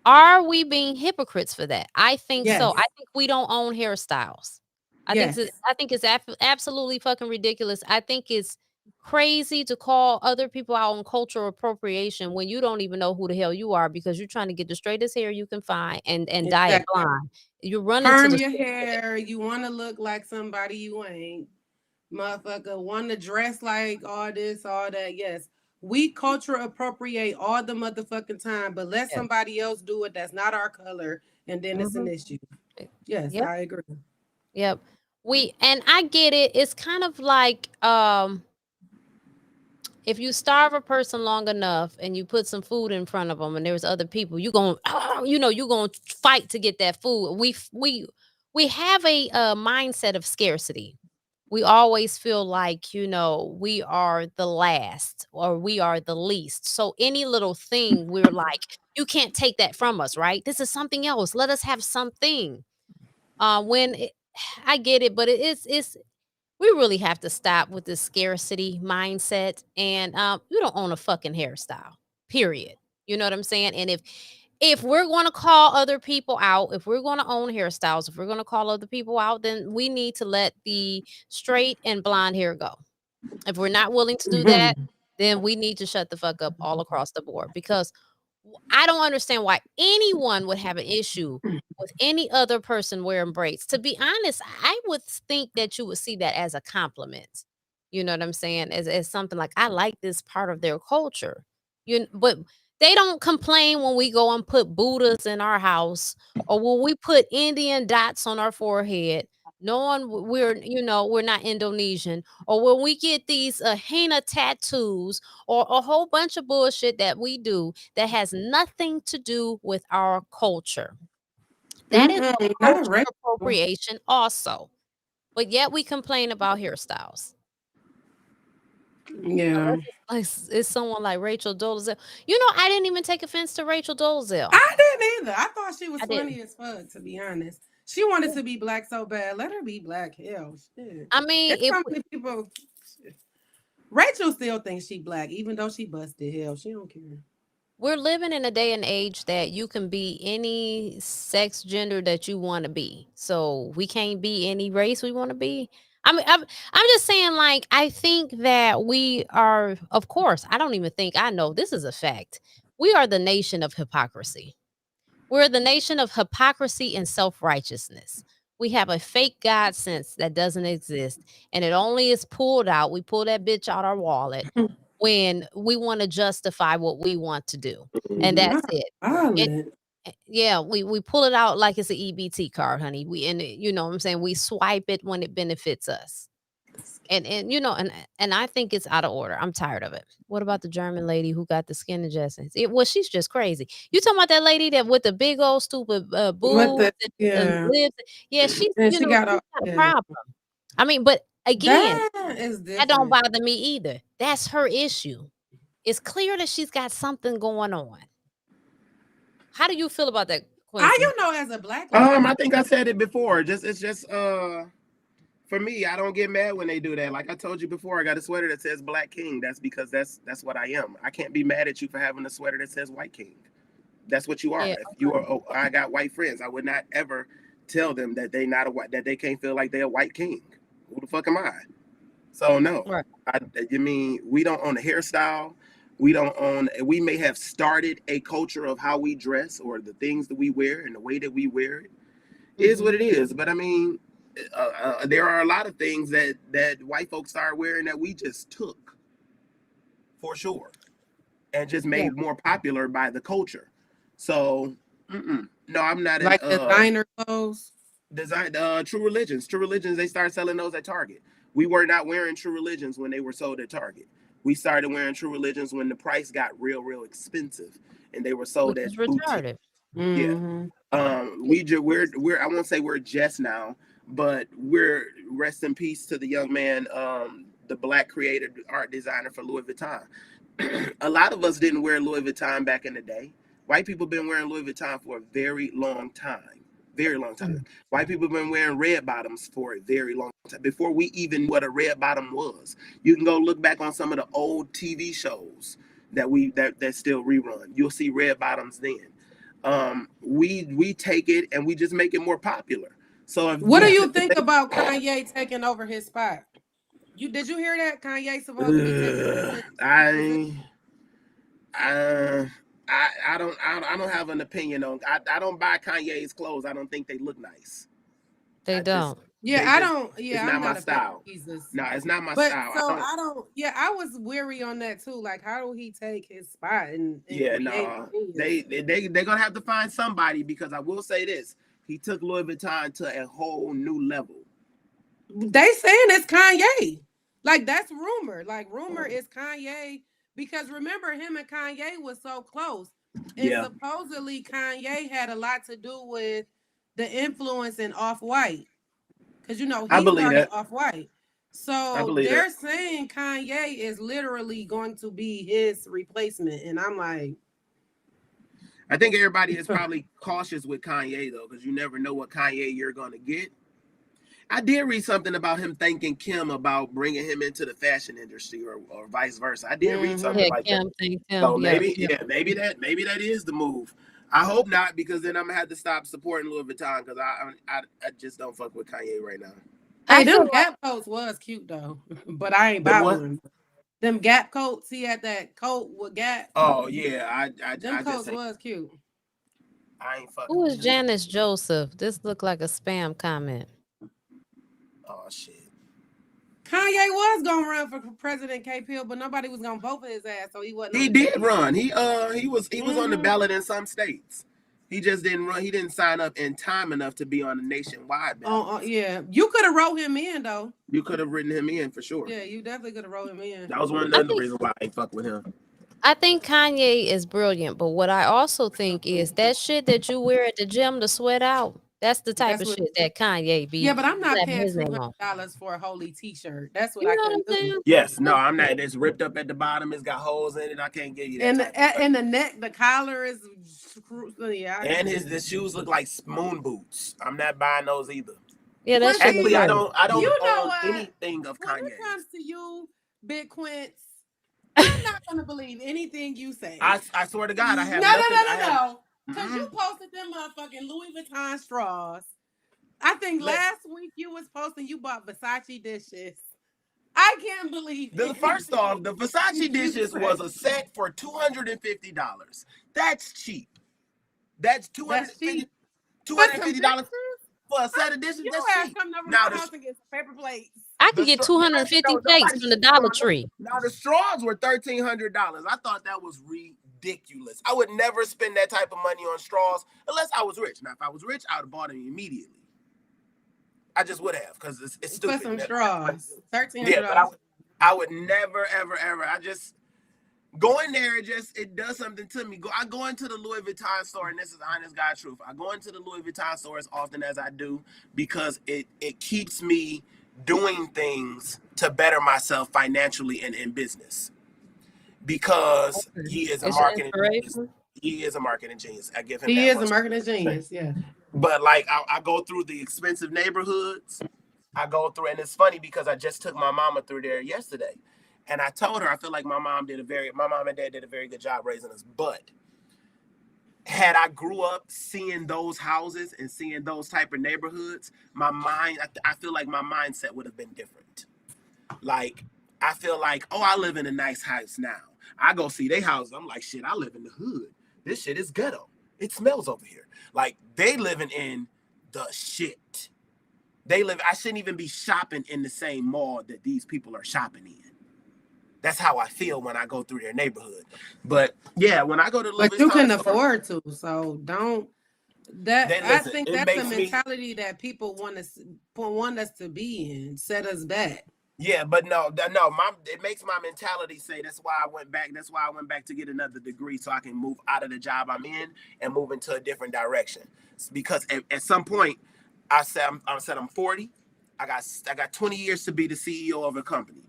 Are we being hypocrites for that? I think so. Yes. I think we don't own hairstyles. I think it's absolutely fucking ridiculous. I think it's crazy to call other people out on cultural appropriation when you don't even know who the hell you are because you're trying to get the straightest hair you can find and dye it blonde. You're running Perm to the your hair. You want to look like somebody you ain't. Motherfucker want to dress like all this, all that. Yes. We culture appropriate all the motherfucking time, but let somebody else do it that's not our color, and then it's an issue. Yes, I agree. Yep. And I get it. It's kind of like if you starve a person long enough and you put some food in front of them and there's other people, you're going to fight to get that food. We have a mindset of scarcity. We always feel like, we are the last or we are the least. So any little thing, we're like, you can't take that from us, right? This is something else. Let us have something. I get it, but it's we really have to stop with this scarcity mindset. And you don't own a fucking hairstyle, period. You know what I'm saying? And if we're going to call other people out, if we're going to own hairstyles, if we're going to call other people out, then we need to let the straight and blonde hair go. If we're not willing to do that, then we need to shut the fuck up all across the board, because I don't understand why anyone would have an issue with any other person wearing braids. To be honest, I would think that you would see that as a compliment. You know what I'm saying? As something like, I like this part of their culture. But they don't complain when we go and put Buddhas in our house, or when we put Indian dots on our forehead, knowing we're not Indonesian, or when we get these henna tattoos, or a whole bunch of bullshit that we do that has nothing to do with our culture. That is cultural appropriation also. But yet we complain about hairstyles. Yeah. It's someone like Rachel Dolezal. I didn't even take offense to Rachel Dolezal. I didn't either. I thought she was funny as fuck, to be honest. She wanted to be black so bad. Let her be black. Hell, shit. I mean, so many people. Rachel still thinks she black, even though she busted. Hell, she don't care. We're living in a day and age that you can be any sex gender that you want to be. So we can't be any race we want to be. I mean, I'm just saying, like, I think that we are, of course, I don't even think, I know this is a fact. We are the nation of hypocrisy. We're the nation of hypocrisy and self-righteousness. We have a fake God sense that doesn't exist, and it only is pulled out. We pull that bitch out our wallet when we want to justify what we want to do. And that's it. We pull it out like it's an EBT card, honey. You know what I'm saying? We swipe it when it benefits us. And I think it's out of order. I'm tired of it. What about the German lady who got the skin adjustments? She's just crazy. You talking about that lady that with the big old stupid boobs and lips? Yeah, she got a problem. I mean, but again, that don't bother me either. That's her issue. It's clear that she's got something going on. How do you feel about that, Quincy? As a black lady, I think I said it before. It's just for me, I don't get mad when they do that. Like I told you before, I got a sweater that says Black King. That's because that's what I am. I can't be mad at you for having a sweater that says White King. That's what you are. Yeah. If you are, I got white friends. I would not ever tell them that that they can't feel like they're a white king. Who the fuck am I? So no, right. I mean, we don't own a hairstyle. We may have started a culture of how we dress or the things that we wear and the way that we wear it. Is what it is. But I mean, there are a lot of things that white folks started wearing that we just took for sure and just made more popular by the culture. So no, I'm not like designer clothes. True Religions. True Religions, they started selling those at Target. We were not wearing True Religions when they were sold at Target. We started wearing True Religions when the price got real expensive and they were sold at retarded. Yeah. We're I won't say we're just now, but we're rest in peace to the young man, the black creative art designer for Louis Vuitton. A lot of us didn't wear Louis Vuitton back in the day. White people been wearing Louis Vuitton for a very long time. Very long time. White people have been wearing red bottoms for a very long time. Before we even knew what a red bottom was. You can go look back on some of the old TV shows that still rerun. You'll see red bottoms then. We take it and we just make it more popular. So what do you think about Kanye taking over his spot? Did you hear that Kanye supposed to be taking I don't have an opinion on. I don't buy Kanye's clothes. I don't think they look nice. They don't. It's not my style. No, it's not my style. So I don't. Yeah, I was weary on that too. Like, how do he take his spot? They're gonna have to find somebody, because I will say this: he took Louis Vuitton to a whole new level. They saying it's Kanye. Like, that's rumor. Like, rumor is Kanye. Because remember, him and Kanye was so close. And supposedly Kanye had a lot to do with the influence in Off-White. Because, he started Off-White. So they're saying Kanye is literally going to be his replacement. And I'm like... I think everybody is probably cautious with Kanye, though, because you never know what Kanye you're going to get. I did read something about him thanking Kim about bringing him into the fashion industry, or vice versa. I did read something like that. So maybe that is the move. I hope not, because then I'm gonna have to stop supporting Louis Vuitton because I just don't fuck with Kanye right now. Hey, them Gap coats was cute though, but I ain't buy one. Them Gap coats, he had that coat with Gap. Oh yeah, them coats was cute. I ain't fucking. Who is Janice Joseph? This looked like a spam comment. Oh shit. Kanye was gonna run for president, K-Pill, but nobody was gonna vote for his ass, so he wasn't. He did run. He was on the ballot in some states. He just didn't run. He didn't sign up in time enough to be on a nationwide ballot. Yeah. You could have wrote him in though. You could have written him in for sure. Yeah, you definitely could have wrote him in. That was one of the reasons why I ain't fuck with him. I think Kanye is brilliant, but what I also think is that shit that you wear at the gym to sweat out. That's the type of shit that Kanye be. Yeah, but I'm not paying $200 for a holy t-shirt. That's what I couldn't do. Yes, no, I'm not. It's ripped up at the bottom. It's got holes in it. I can't give you that. And the neck, the collar is. Yeah. And the shoes look like moon boots. I'm not buying those either. Yeah, that's actually I don't own anything of Kanye. When it comes to you, Big Quincy, I'm not gonna believe anything you say. I swear to God, I have no. Because you posted them motherfucking Louis Vuitton straws. I think last week you was posting you bought Versace dishes. I can't believe it. First off, the Versace dishes was a set for $250. That's cheap. That's $250 for a set of dishes. That's cheap. Now the house and get some paper plates. I could get 250 cakes from the Dollar Tree. Now the straws were $1,300. I thought that was ridiculous. I would never spend that type of money on straws unless I was rich. Now, if I was rich, I would have bought them immediately. I just would have, because it's stupid. Put some straws. $1,300. Yeah, but I would never, ever, ever. I just go in there. It does something to me. I go into the Louis Vuitton store, and this is honest God truth. I go into the Louis Vuitton store as often as I do because it keeps me doing things to better myself financially and in business. Because he is a marketing genius. He is a marketing genius. I give him. He is a marketing genius. Yeah. But like I go through the expensive neighborhoods. I go through, and it's funny because I just took my mama through there yesterday, and I told her I feel like my mom and dad did a very good job raising us. But had I grew up seeing those houses and seeing those type of neighborhoods, I feel like my mindset would have been different. Like I feel like, I live in a nice house now. I go see their houses. I'm like, shit, I live in the hood. This shit is ghetto. It smells over here. Like they living in the shit. I shouldn't even be shopping in the same mall that these people are shopping in. That's how I feel when I go through their neighborhood. But yeah, when I go to but you can afford to, so don't. I think that's the mentality that people want us to be in. Set us back. Yeah, but no, it makes my mentality say that's why I went back. That's why I went back to get another degree so I can move out of the job I'm in and move into a different direction. Because at some point, I said I'm 40. I got 20 years to be the CEO of a company.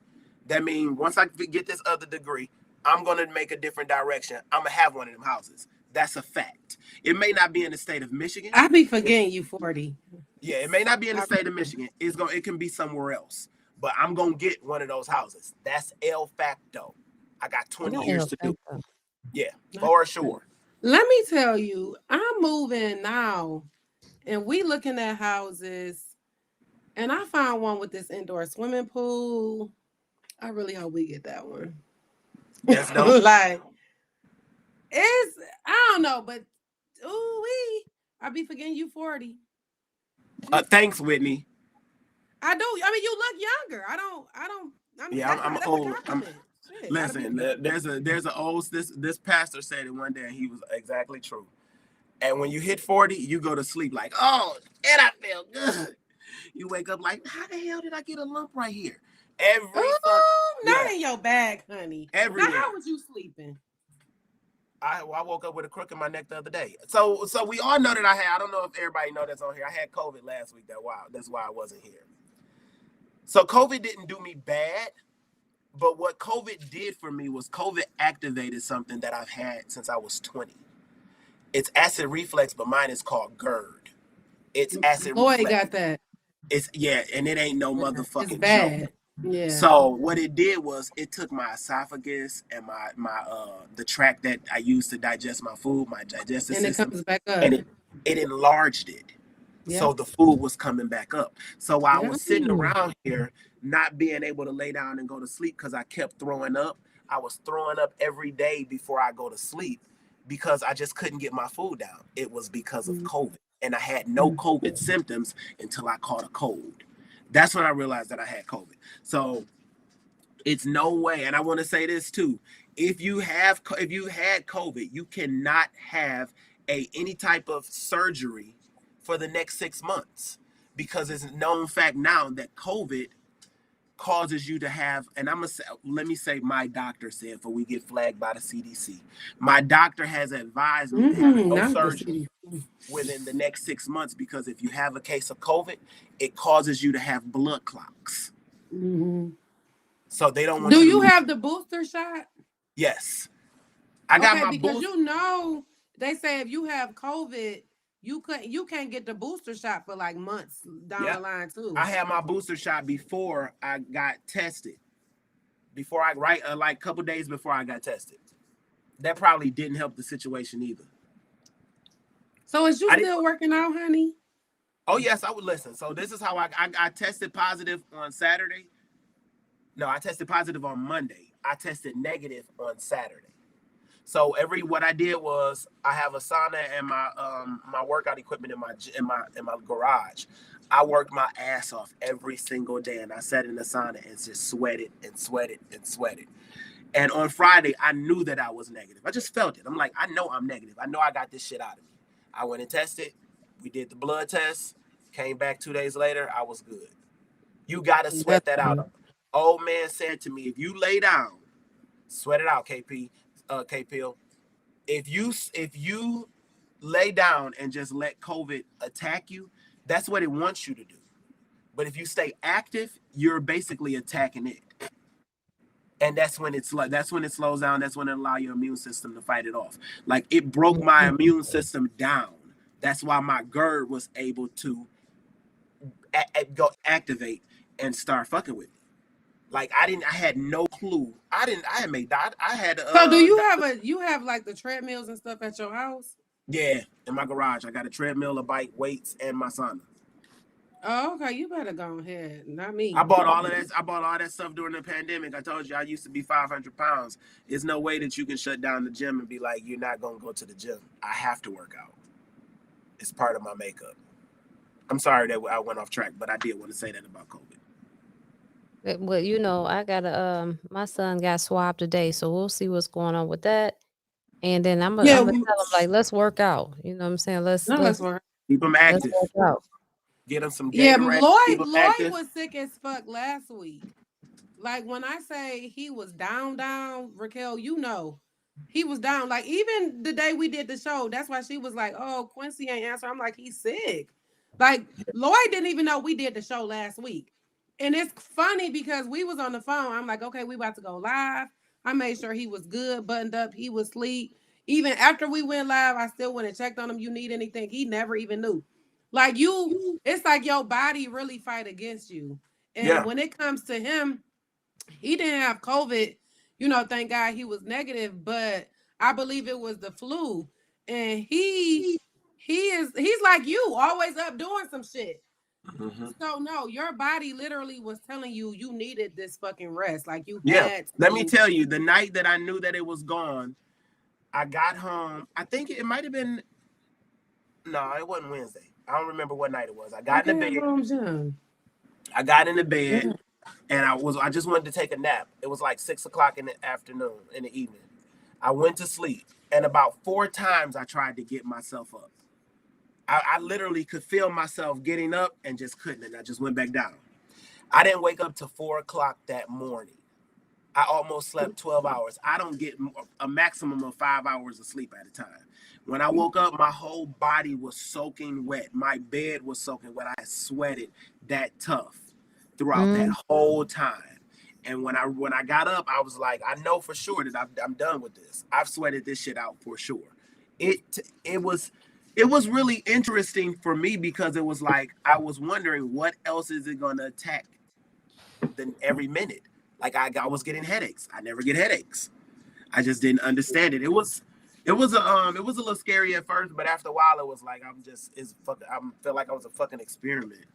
That means once I get this other degree, I'm gonna make a different direction. I'm gonna have one of them houses. That's a fact. It may not be in the state of Michigan. I be forgetting you 40. Yeah, it may not be in the state of Michigan. It can be somewhere else. But I'm going to get one of those houses. That's el facto. I got 20 years to do. Yeah, for sure. Let me tell you, I'm moving now, and we looking at houses, and I found one with this indoor swimming pool. I really hope we get that one. That's dope. I don't know, but I be forgetting you 40. Thanks, Whitney. I do. I mean, you look younger. I'm old. Listen, there's an old this pastor said it one day, and he was exactly true. And when you hit 40, you go to sleep like, oh, and I feel good. You wake up like, how the hell did I get a lump right here? Not in your bag, honey. Now, how was you sleeping? I woke up with a crook in my neck the other day. So we all know that I don't know if everybody know that's on here. I had COVID last week. That's why I wasn't here. So COVID didn't do me bad, but what COVID did for me was COVID activated something that I've had since I was 20. It's acid reflux, but mine is called GERD. It's acid reflux. Boy, got that. And it ain't no motherfucking it's bad. joke. Yeah. So what it did was it took my esophagus and my the tract that I use to digest my food, my digestive And it system, comes back up. and it enlarged it. Yeah. So the food was coming back up. So while I Yeah. was sitting around here not being able to lay down and go to sleep because I kept throwing up, I was throwing up every day before I go to sleep because I just couldn't get my food down. It was because of COVID. And I had no COVID symptoms until I caught a cold. That's when I realized that I had COVID. So it's no way. And I want to say this too. If you had COVID, you cannot have any type of surgery for the next 6 months because it's a known fact now that COVID causes you to have, and let me say my doctor said, before we get flagged by the CDC, my doctor has advised me to have no surgery within the next 6 months because if you have a case of COVID, it causes you to have blood clots. So they don't want Do you have the booster shot? Yes. I got my because they say if you have COVID, you can't get the booster shot for like months down the line too. I had my booster shot before I got tested. Before I like a couple days before I got tested. That probably didn't help the situation either. So is you still working out, honey? Oh yes, I would listen. So this is how I tested positive on Saturday. No, I tested positive on Monday. I tested negative on Saturday. So what I did was I have a sauna and my workout equipment in my garage. I worked my ass off every single day, and I sat in the sauna and just sweated and sweated and sweated. And on Friday, I knew that I was negative. I just felt it. I'm like, I know I'm negative. I know I got this shit out of me. I went and tested. We did the blood test. Came back 2 days later. I was good. You got to sweat that out. Old man said to me, if you lay down, sweat it out, KP. If you lay down and just let COVID attack you, that's what it wants you to do. But if you stay active, you're basically attacking it. And that's when it slows down. That's when it allows your immune system to fight it off. Like it broke my immune system down. That's why my GERD was able to go activate and start fucking with me. Like I had no clue. I had. So do you have like the treadmills and stuff at your house? Yeah, in my garage, I got a treadmill, a bike, weights, and my sauna. Oh, okay. You better go ahead. Not me. I bought all of that. I bought all that stuff during the pandemic. I told you I used to be 500 pounds. There's no way that you can shut down the gym and be like, you're not gonna go to the gym. I have to work out. It's part of my makeup. I'm sorry that I went off track, but I did want to say that about COVID. Well, I got my son got swabbed today, so we'll see what's going on with that. And then I'm gonna tell him, like, let's work out. You know what I'm saying? Let's work. Keep him active. Let's work out. Get him some Lloyd was sick as fuck last week. Like when I say he was down, Raquel, he was down. Like even the day we did the show, that's why she was like, "Oh, Quincy ain't answer." I'm like, he's sick. Like Lloyd didn't even know we did the show last week. And it's funny because we was on the phone. I'm like, okay, we about to go live. I made sure he was good, buttoned up. He was asleep. Even after we went live, I still went and checked on him. You need anything? He never even knew. Like it's like your body really fight against you. And when it comes to him, he didn't have COVID. Thank God he was negative, but I believe it was the flu. And he's like you, always up doing some shit. Mm-hmm. So no, your body literally was telling you needed this fucking rest. Like you had to. Let me tell you, the night that I knew that it was gone, I got home. I think it might have been. No, it wasn't Wednesday. I don't remember what night it was. I got in the bed. I got in the bed, and I just wanted to take a nap. It was like 6:00 in the afternoon, in the evening. I went to sleep, and about 4 times I tried to get myself up. I literally could feel myself getting up and just couldn't, and I just went back down. I didn't wake up till 4:00 that morning. I almost slept 12 hours. I don't get a maximum of 5 hours of sleep at a time. When I woke up, my whole body was soaking wet. My bed was soaking wet. I had sweated that tough throughout that whole time. And when I got up, I was like, I know for sure that I'm done with this. I've sweated this shit out for sure. It was really interesting for me because it was like I was wondering what else is it going to attack every minute. Like I was getting headaches. I never get headaches. I just didn't understand it. It was a little scary at first, but after a while it was like I felt like I was a fucking experiment.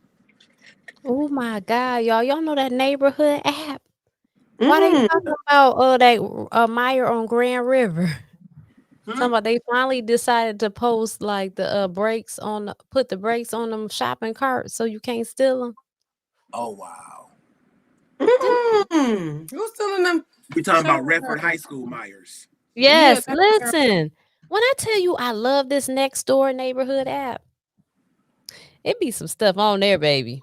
Oh my God, y'all know that neighborhood app? Why they talking about that Meyer on Grand River? Talking about they finally decided to post like the brakes on put the brakes on them shopping carts so you can't steal them. Oh wow. Who's stealing them? We talking about Redford High School Myers. Yes, listen. When I tell you I love this next door neighborhood app, it be some stuff on there, baby.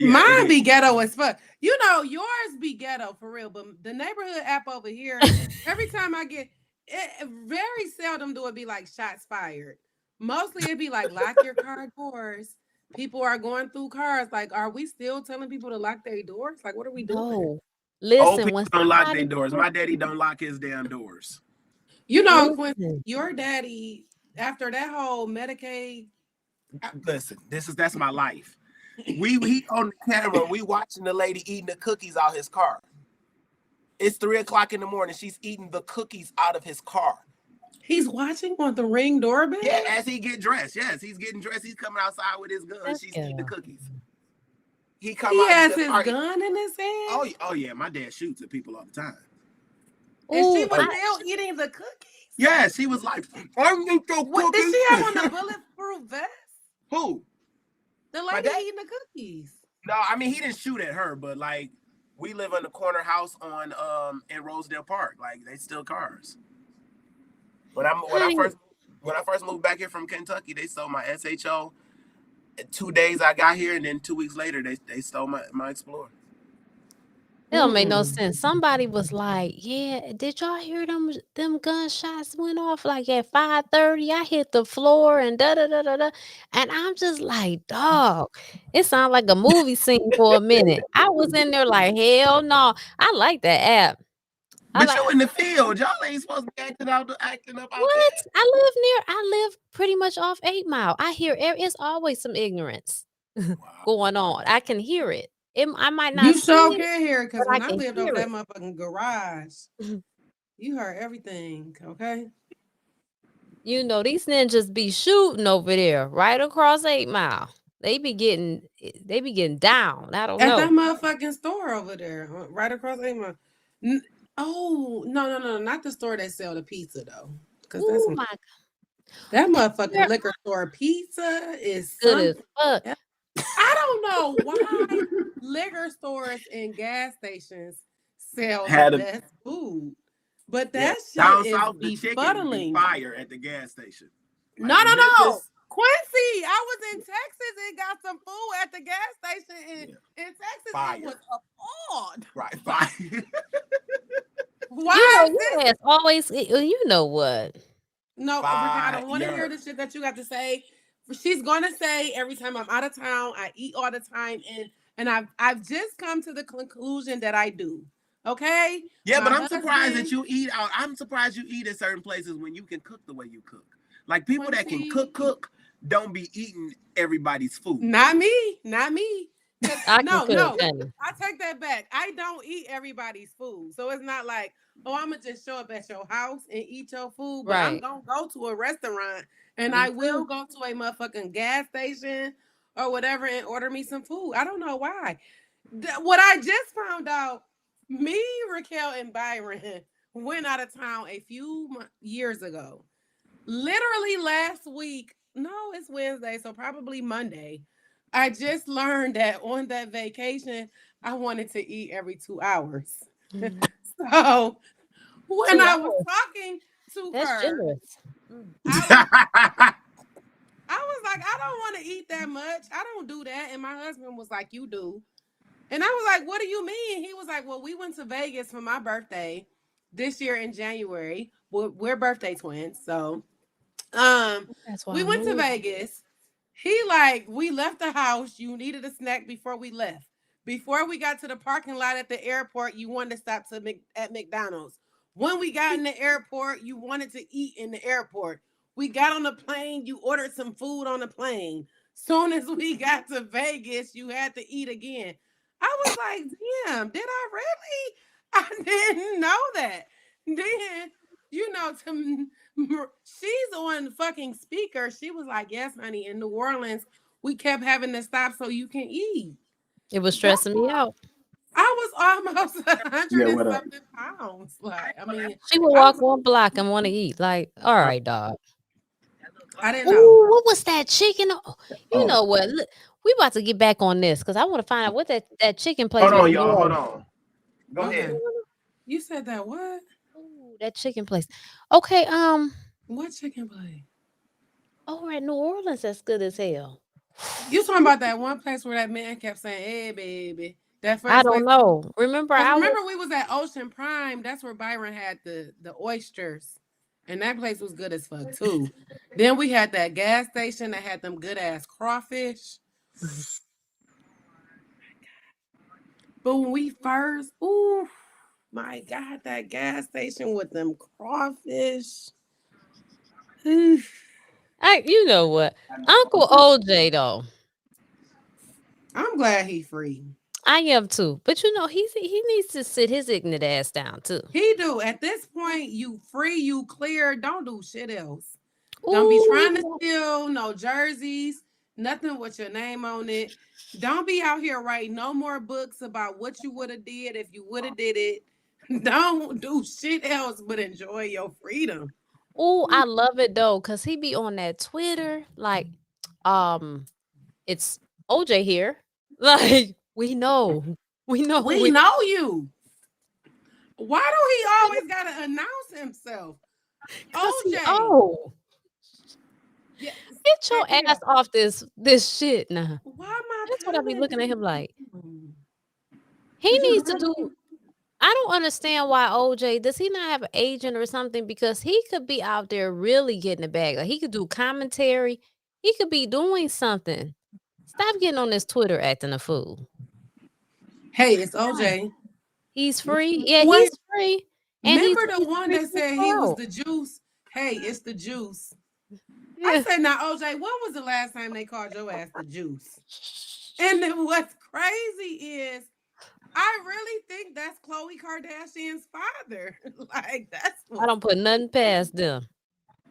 Mine be ghetto as fuck. You know, yours be ghetto for real, but the neighborhood app over here, every time I get it, very seldom do it be like shots fired. Mostly it be like lock your car doors. People are going through cars. Like, are we still telling people to lock their doors? Like, what are we doing? No. Listen, when don't lock their doors. My daddy don't lock his damn doors. You know, when your daddy, after that whole Medicaid. Listen, that's my life. He on the camera. We watching the lady eating the cookies out his car. It's 3:00 in the morning. She's eating the cookies out of his car. He's watching on the Ring doorbell. Yeah, as he get dressed. Yes, he's getting dressed. He's coming outside with his gun. She's eating the cookies. He has his gun in his hand. Oh yeah, my dad shoots at people all the time. And she was still eating the cookies. Yeah, she was like, "I'm eating your cookies." Did she have on a bulletproof vest? Who? The lady eating the cookies. No, I mean he didn't shoot at her, but like we live in the corner house on in Rosedale Park. Like they steal cars. When I first moved back here from Kentucky, they stole my SHO. 2 days I got here, and then 2 weeks later they stole my Explorer. It don't make no sense. Somebody was like, "Yeah, did y'all hear them gunshots went off like at 5:30? I hit the floor and da da da da da." And I'm just like, "Dog, it sounded like a movie scene for a minute." I was in there like, "Hell no!" I like that app. But you in the field, y'all ain't supposed to be acting up out what? There. I live pretty much off 8 Mile. I hear it's always some ignorance going on. I can hear it. I might not. You sure can hear it because when I lived over that motherfucking garage, you heard everything. Okay. You know these ninjas be shooting over there right across 8 Mile. They be getting down. I don't know. At that motherfucking store over there, right across 8 Mile. Oh no, not the store that sell the pizza though. Because that motherfucking liquor store pizza is good as fuck. I don't know why liquor stores and gas stations sell the best food, but that shit is befuddling. Fire at the gas station. Like no. Quincy, I was in Texas and got some food at the gas station in Texas. Fire. It was appalled. Right, fire. Why? It's always you know what? No, I don't want to hear the shit that you got to say. She's gonna say every time I'm out of town, I eat all the time, and I've just come to the conclusion that I do. Okay. Yeah, but I'm surprised that you eat out. I'm surprised you eat at certain places when you can cook the way you cook. Like people that can cook don't be eating everybody's food. Not me. No. I take that back. I don't eat everybody's food, so it's not like, oh, I'm gonna just show up at your house and eat your food. But I'm gonna go to a restaurant and I will go to a motherfucking gas station or whatever and order me some food. I don't know why. What I just found out, me, Raquel, and Byron went out of town a few years ago. Literally last week. No, it's Wednesday, so probably Monday. I just learned that on that vacation, I wanted to eat every 2 hours. So when I was talking to her, I was like, I don't want to eat that much. I don't do that. And my husband was like, you do. And I was like, what do you mean? He was like, well, we went to Vegas for my birthday this year in January. We're birthday twins. So we went to Vegas. He like, we left the house. You needed a snack before we left. Before we got to the parking lot at the airport, you wanted to stop at McDonald's. When we got in the airport, you wanted to eat in the airport. We got on the plane. You ordered some food on the plane. Soon as we got to Vegas, you had to eat again. I was like, damn, did I really? I didn't know that. Then, she's on fucking speaker. She was like, yes, honey, in New Orleans, we kept having to stop so you can eat. It was stressing me out. I was almost 100 and something pounds. Like, I mean, she would walk one block and want to eat. Like, all right, dog. I didn't know. Ooh, what was that chicken? You know what? Look, we about to get back on this because I want to find out what that chicken place. Hold on, y'all. Hold on. Go ahead. You said that what? Ooh, that chicken place. Okay, what chicken place? Oh, at New Orleans, that's good as hell. You talking about that one place where that man kept saying, "Hey, baby." That first I don't know. Remember we was at Ocean Prime. That's where Byron had the oysters. And that place was good as fuck too. Then we had that gas station that had them good ass crawfish. But when we first, ooh, my God, that gas station with them crawfish. You know what? Uncle OJ though. I'm glad he free. I am too. But he needs to sit his ignorant ass down too. He do. At this point, you free, you clear. Don't do shit else. Don't be trying to steal no jerseys, nothing with your name on it. Don't be out here writing no more books about what you would have did if you would have did it. Don't do shit else but enjoy your freedom. Oh, I love it though, cause he be on that Twitter like, it's OJ here. Like we know you. Why do he always gotta announce himself? OJ. Get your ass off this shit now. Why am I? That's what I be looking at him like. He needs to do. I don't understand why OJ does he not have an agent or something, because he could be out there really getting it back. Like he could do commentary. He could be doing something. Stop getting on this Twitter acting a fool. Hey, it's OJ. He's free. Yeah, he's free. And remember the one that said he was the juice? Hey, it's the juice. Yeah. I said, now, OJ, when was the last time they called your ass the juice? And then what's crazy is, I really think that's Khloe Kardashian's father. Like, that's what I don't put nothing past them.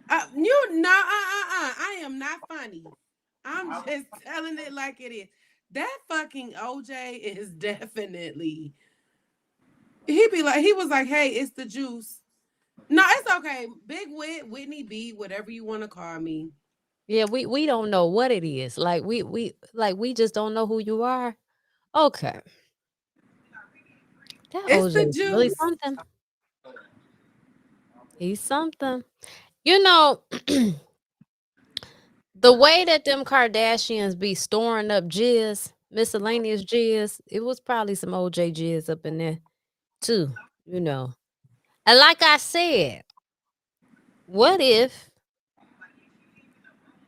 I am not funny. I'm just telling it like it is. That fucking OJ is definitely. He was like, hey, it's the juice. No, it's okay. Big Wit, Whitney B, whatever you want to call me. Yeah, we don't know what it is. Like we just don't know who you are. Okay. That it's the OJ juice. Really something. He's something. You know, the way that them Kardashians be storing up jizz, miscellaneous jizz, it was probably some OJ jizz up in there too, you know. And like I said, what if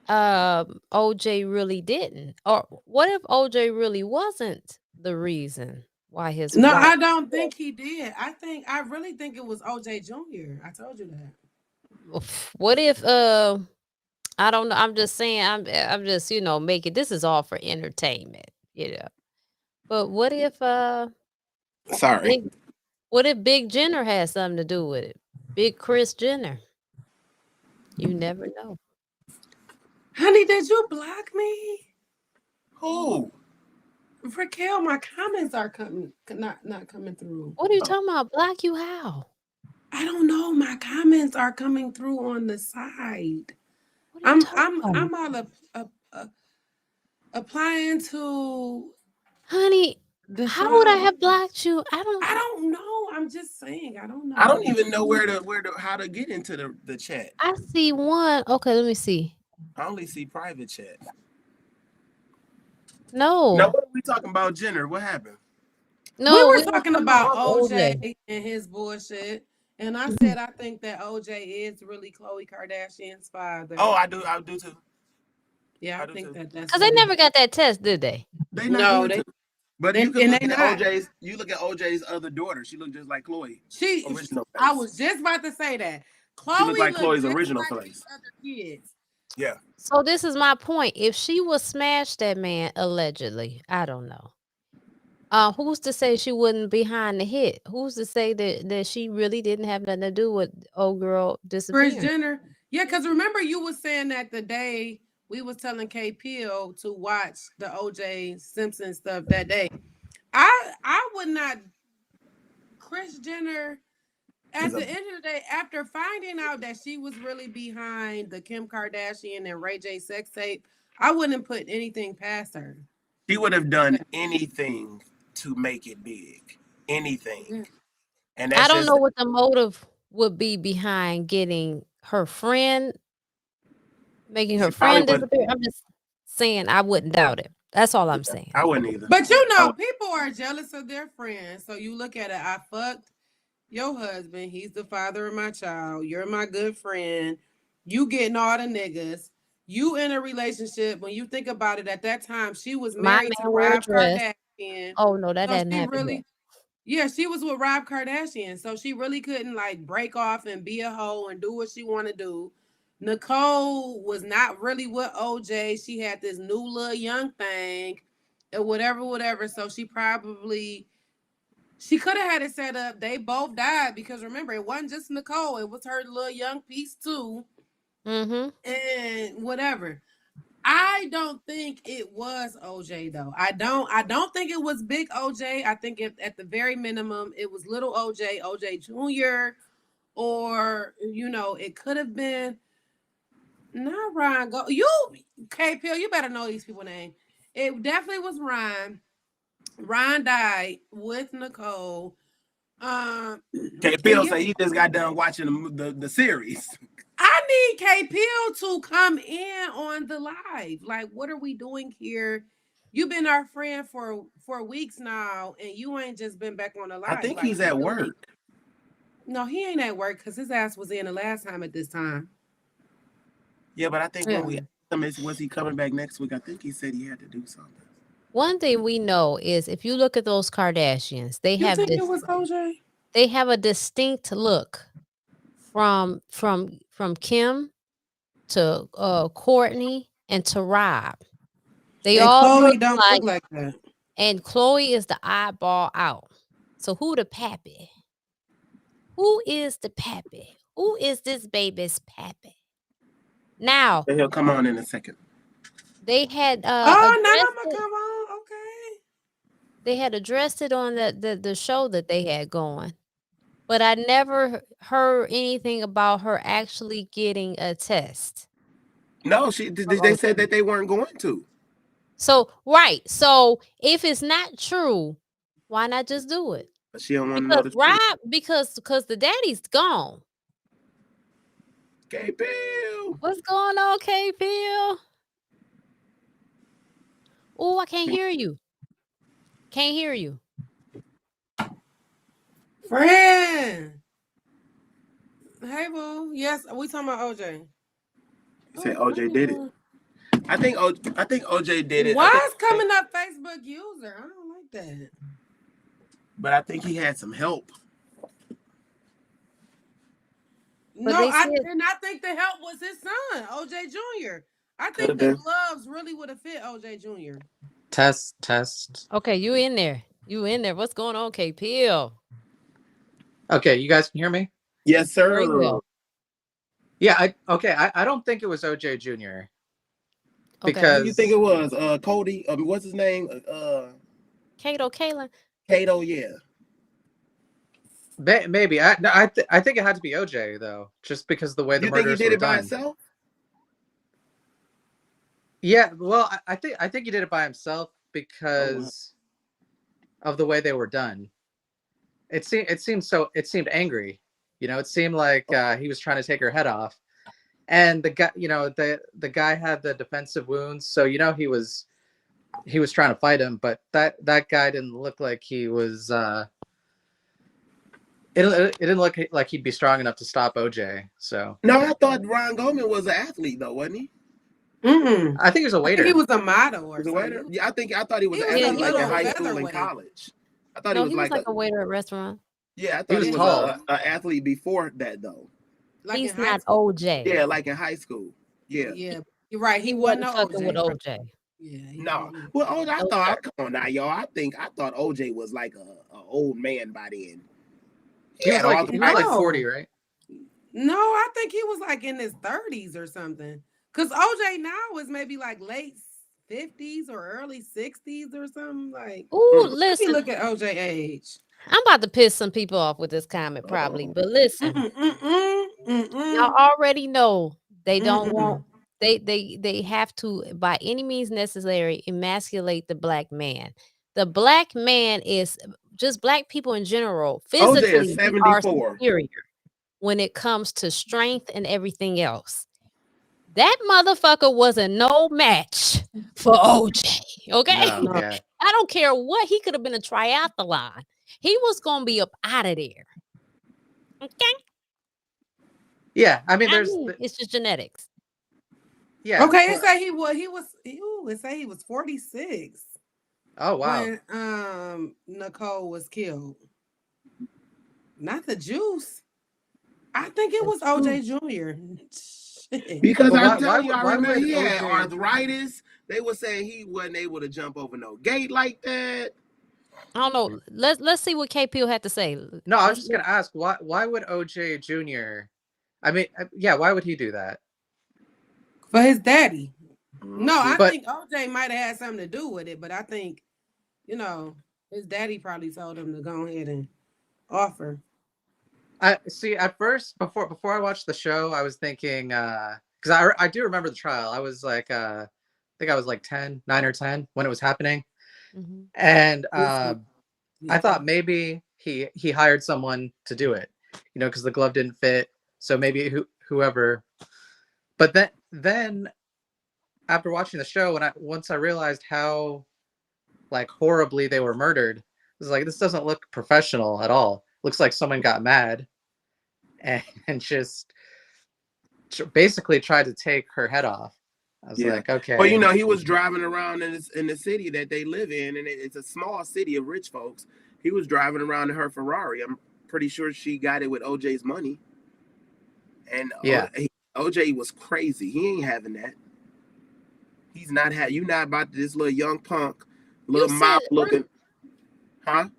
OJ really didn't? Or what if OJ really wasn't the reason why his No, I don't think he did. I really think it was OJ Jr. I told you that. What if I don't know, I'm just saying, I'm just, making this is all for entertainment, But what if what if Big Jenner has something to do with it? Big Kris Jenner. You never know. Honey, did you block me? Who? Raquel, my comments are not coming through. What are you talking about? Block you how? I don't know. My comments are coming through on the side. I'm all applying to. Honey, how would I have blocked you? I don't know. I'm just saying. I don't know. I don't even know how to get into the chat. I see one. Okay, let me see. I only see private chat. No. Now, what are we talking about, Jenner? What happened? No, we were talking about OJ and his bullshit. And I said I think that OJ is really Khloe Kardashian's father. Oh, I do too. Yeah, I think that's because they never got that test, did they? But you can look at OJ's. You look at OJ's other daughter. She looked just like Khloe. Original face. I was just about to say that. Khloe she looked like Khloe's original face. Other kids. Yeah. So this is my point. If she was smashed that man allegedly, I don't know. Who's to say she wasn't behind the hit? Who's to say that she really didn't have nothing to do with old girl Kris disappearing? Jenner. Yeah, because remember you was saying that the day we was telling K Peel to watch the OJ Simpson stuff that day. I would not. Kris Jenner. At the end of the day, after finding out that she was really behind the Kim Kardashian and Ray J sex tape, I wouldn't put anything past her. She would have done anything to make it big. Anything. And I don't know what the motive would be behind getting her friend, making her friend disappear. I'm just saying I wouldn't doubt it. That's all I'm saying. I wouldn't either. But you know, people are jealous of their friends. So you look at it, I fucked your husband. He's the father of my child. You're my good friend. You getting all the niggas. You in a relationship. When you think about it, at that time, she was married to Rob Kardashian. Oh no, that hadn't happened yet. Yeah, she was with Rob Kardashian, so she really couldn't like break off and be a hoe and do what she want to do. Nicole was not really with OJ. She had this new little young thing, or whatever. So she could have had it set up. They both died because remember, it wasn't just Nicole; it was her little young piece too. And whatever. I don't think it was OJ though. I don't think it was big OJ. I think at the very minimum it was little OJ, OJ Jr. Or it could have been not Ryan. K Pill, you better know these people's name. It definitely was Ryan. Ryan died with Nicole. K Pill say he just got done watching the series. I need K Pill to come in on the live. Like, what are we doing here? You've been our friend for weeks now, and you ain't just been back on the live. I think he's at work. No, he ain't at work because his ass was in the last time at this time. Yeah, but I think when we asked him, was he coming back next week? I think he said he had to do something. One thing we know is if you look at those Kardashians, they have think it was OJ? They have a distinct look from Kim to Courtney and to Rob. They all Chloe don't look like that. And Chloe is the eyeball out. So who the pappy? Who is the pappy? Who is this baby's pappy? Now he'll come on in a second. They had now I'm gonna come on. Okay. They had addressed it on the show that they had going. But I never heard anything about her actually getting a test. No, they said that they weren't going to. So right. So if it's not true, why not just do it? But she don't want to know the truth. Because the daddy's gone. K Pill. What's going on, K Pill? Oh, I can't hear you. Can't hear you. Friend. Hey, boo. Yes, we talking about OJ. You say OJ did it. I think OJ did it. Why is coming up Facebook user? I don't like that. But I think he had some help. I did not think the help was his son, OJ Jr. I think the gloves really would have fit OJ Jr. Test. Okay, you in there. What's going on, K Pill? Okay, you guys can hear me? Yes, sir. Yeah, I don't think it was OJ Jr. Because who you think it was? Cody. What's his name? Kato, yeah. Maybe. I think it had to be OJ though, just because the way the murders were done. You think he did it by himself? Yeah, well, I think he did it by himself because of the way they were done. It seemed angry. It seemed like he was trying to take her head off. And the guy, the guy had the defensive wounds, so he was trying to fight him, but that guy didn't look like he was it didn't look like he'd be strong enough to stop OJ. So no, I thought Ron Goldman was an athlete though, wasn't he? I think he was a waiter. I think he was a model or something. Yeah, I thought he was an athlete like in high school and college. I thought he was like a waiter at a restaurant. Yeah, I thought he was tall. An athlete before that though. Like he's not OJ. Yeah, like in high school. Yeah. Yeah, you're right. He wasn't fucking with OJ. Yeah. No. Well, I thought, come on now, y'all. I thought OJ was like a old man by then. He was like 40, No. right? No, I think he was like in his 30s or something. Because OJ now is maybe like late 50s or early 60s or something. Like, Ooh, let me listen. look at OJ age. I'm about to piss some people off with this comment, probably. But listen, y'all already know they don't want. They have to, by any means necessary, emasculate the black man. The black man is just black people in general. Physically, OJ is we are 74. superior when it comes to strength and everything else. That motherfucker wasn't no match for OJ. Okay, No, yeah. I don't care what, he could have been a triathlon. He was gonna be up out of there. Okay. Yeah, I mean, It's just genetics. Yeah. Okay, it say he was 46. Oh wow. When Nicole was killed. Not the juice. I think it was OJ Jr. Because I tell you, I remember he had arthritis. They were saying he wasn't able to jump over no gate like that. I don't know. Let's see what KP had to say. No, I was just gonna ask why would OJ Jr. I mean, yeah, why would he do that? For his daddy. No, I But, think OJ might have had something to do with it, but I think, his daddy probably told him to go ahead and offer. I see. At first, before I watched the show, I was thinking because I do remember the trial. I was like, I think I was like 9 or 10 when it was happening, and I thought maybe he hired someone to do it, because the glove didn't fit. So maybe whoever. But then after watching the show, once I realized how like horribly they were murdered, I was like, this doesn't look professional at all. Looks like someone got mad and just basically tried to take her head off. I was like, okay. Well, he was driving around in the city that they live in, and it's a small city of rich folks. He was driving around in her Ferrari. I'm pretty sure she got it with OJ's money. And OJ was crazy. He ain't having that. He's not you not about this little young punk, little mouth looking, huh?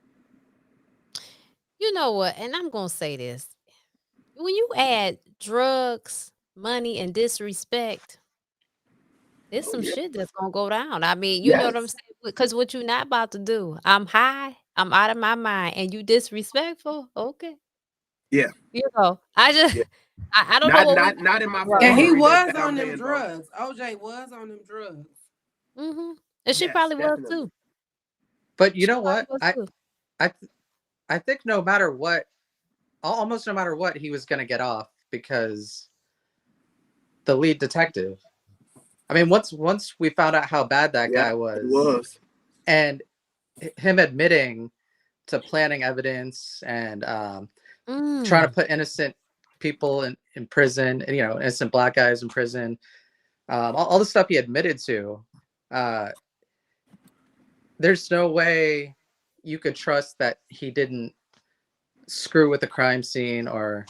You know what? And I'm gonna say this: when you add drugs, money, and disrespect, there's some shit that's gonna go down. I mean, you know what I'm saying? Because what you're not about to do. I'm high. I'm out of my mind, and you disrespectful. Okay. Yeah. I just. I don't know what not in my. And he was on them drugs. OJ was on them drugs. And she probably was too. But you know what? I think no matter what, almost no matter what, he was going to get off because the lead detective. I mean, once we found out how bad that guy was, and him admitting to planting evidence and trying to put innocent people in prison, and innocent black guys in prison, all the stuff he admitted to, there's no way you could trust that he didn't screw with the crime scene. Or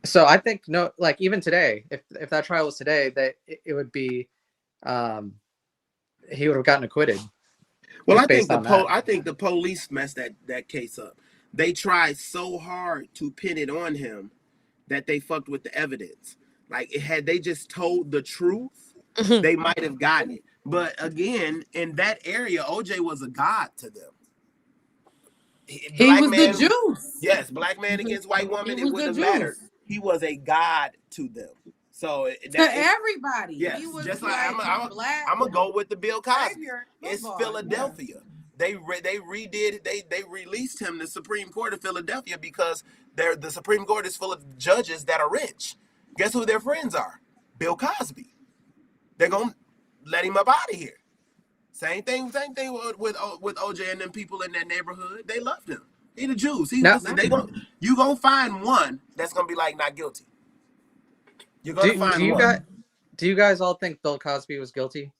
so I think, no, like even today, if that trial was today, that it would be he would have gotten acquitted. Well, I think the police messed that case up. They tried so hard to pin it on him that they fucked with the evidence. Like, had they just told the truth, they might have gotten it. But again, in that area, OJ was a god to them. He was the juice. Yes, black man against white woman, it wouldn't have mattered. He was a god to them. So to everybody. Yes, he was just like I'm gonna go with the Bill Cosby. It's Philadelphia. Yeah. They released him to the Supreme Court of Philadelphia because the Supreme Court is full of judges that are rich. Guess who their friends are? Bill Cosby. They're gonna let him up out of here. Same thing with OJ and them people in that neighborhood. They loved him. He the Jews. You gonna find one that's gonna be like not guilty. You're gonna find one. Do you guys all think Bill Cosby was guilty?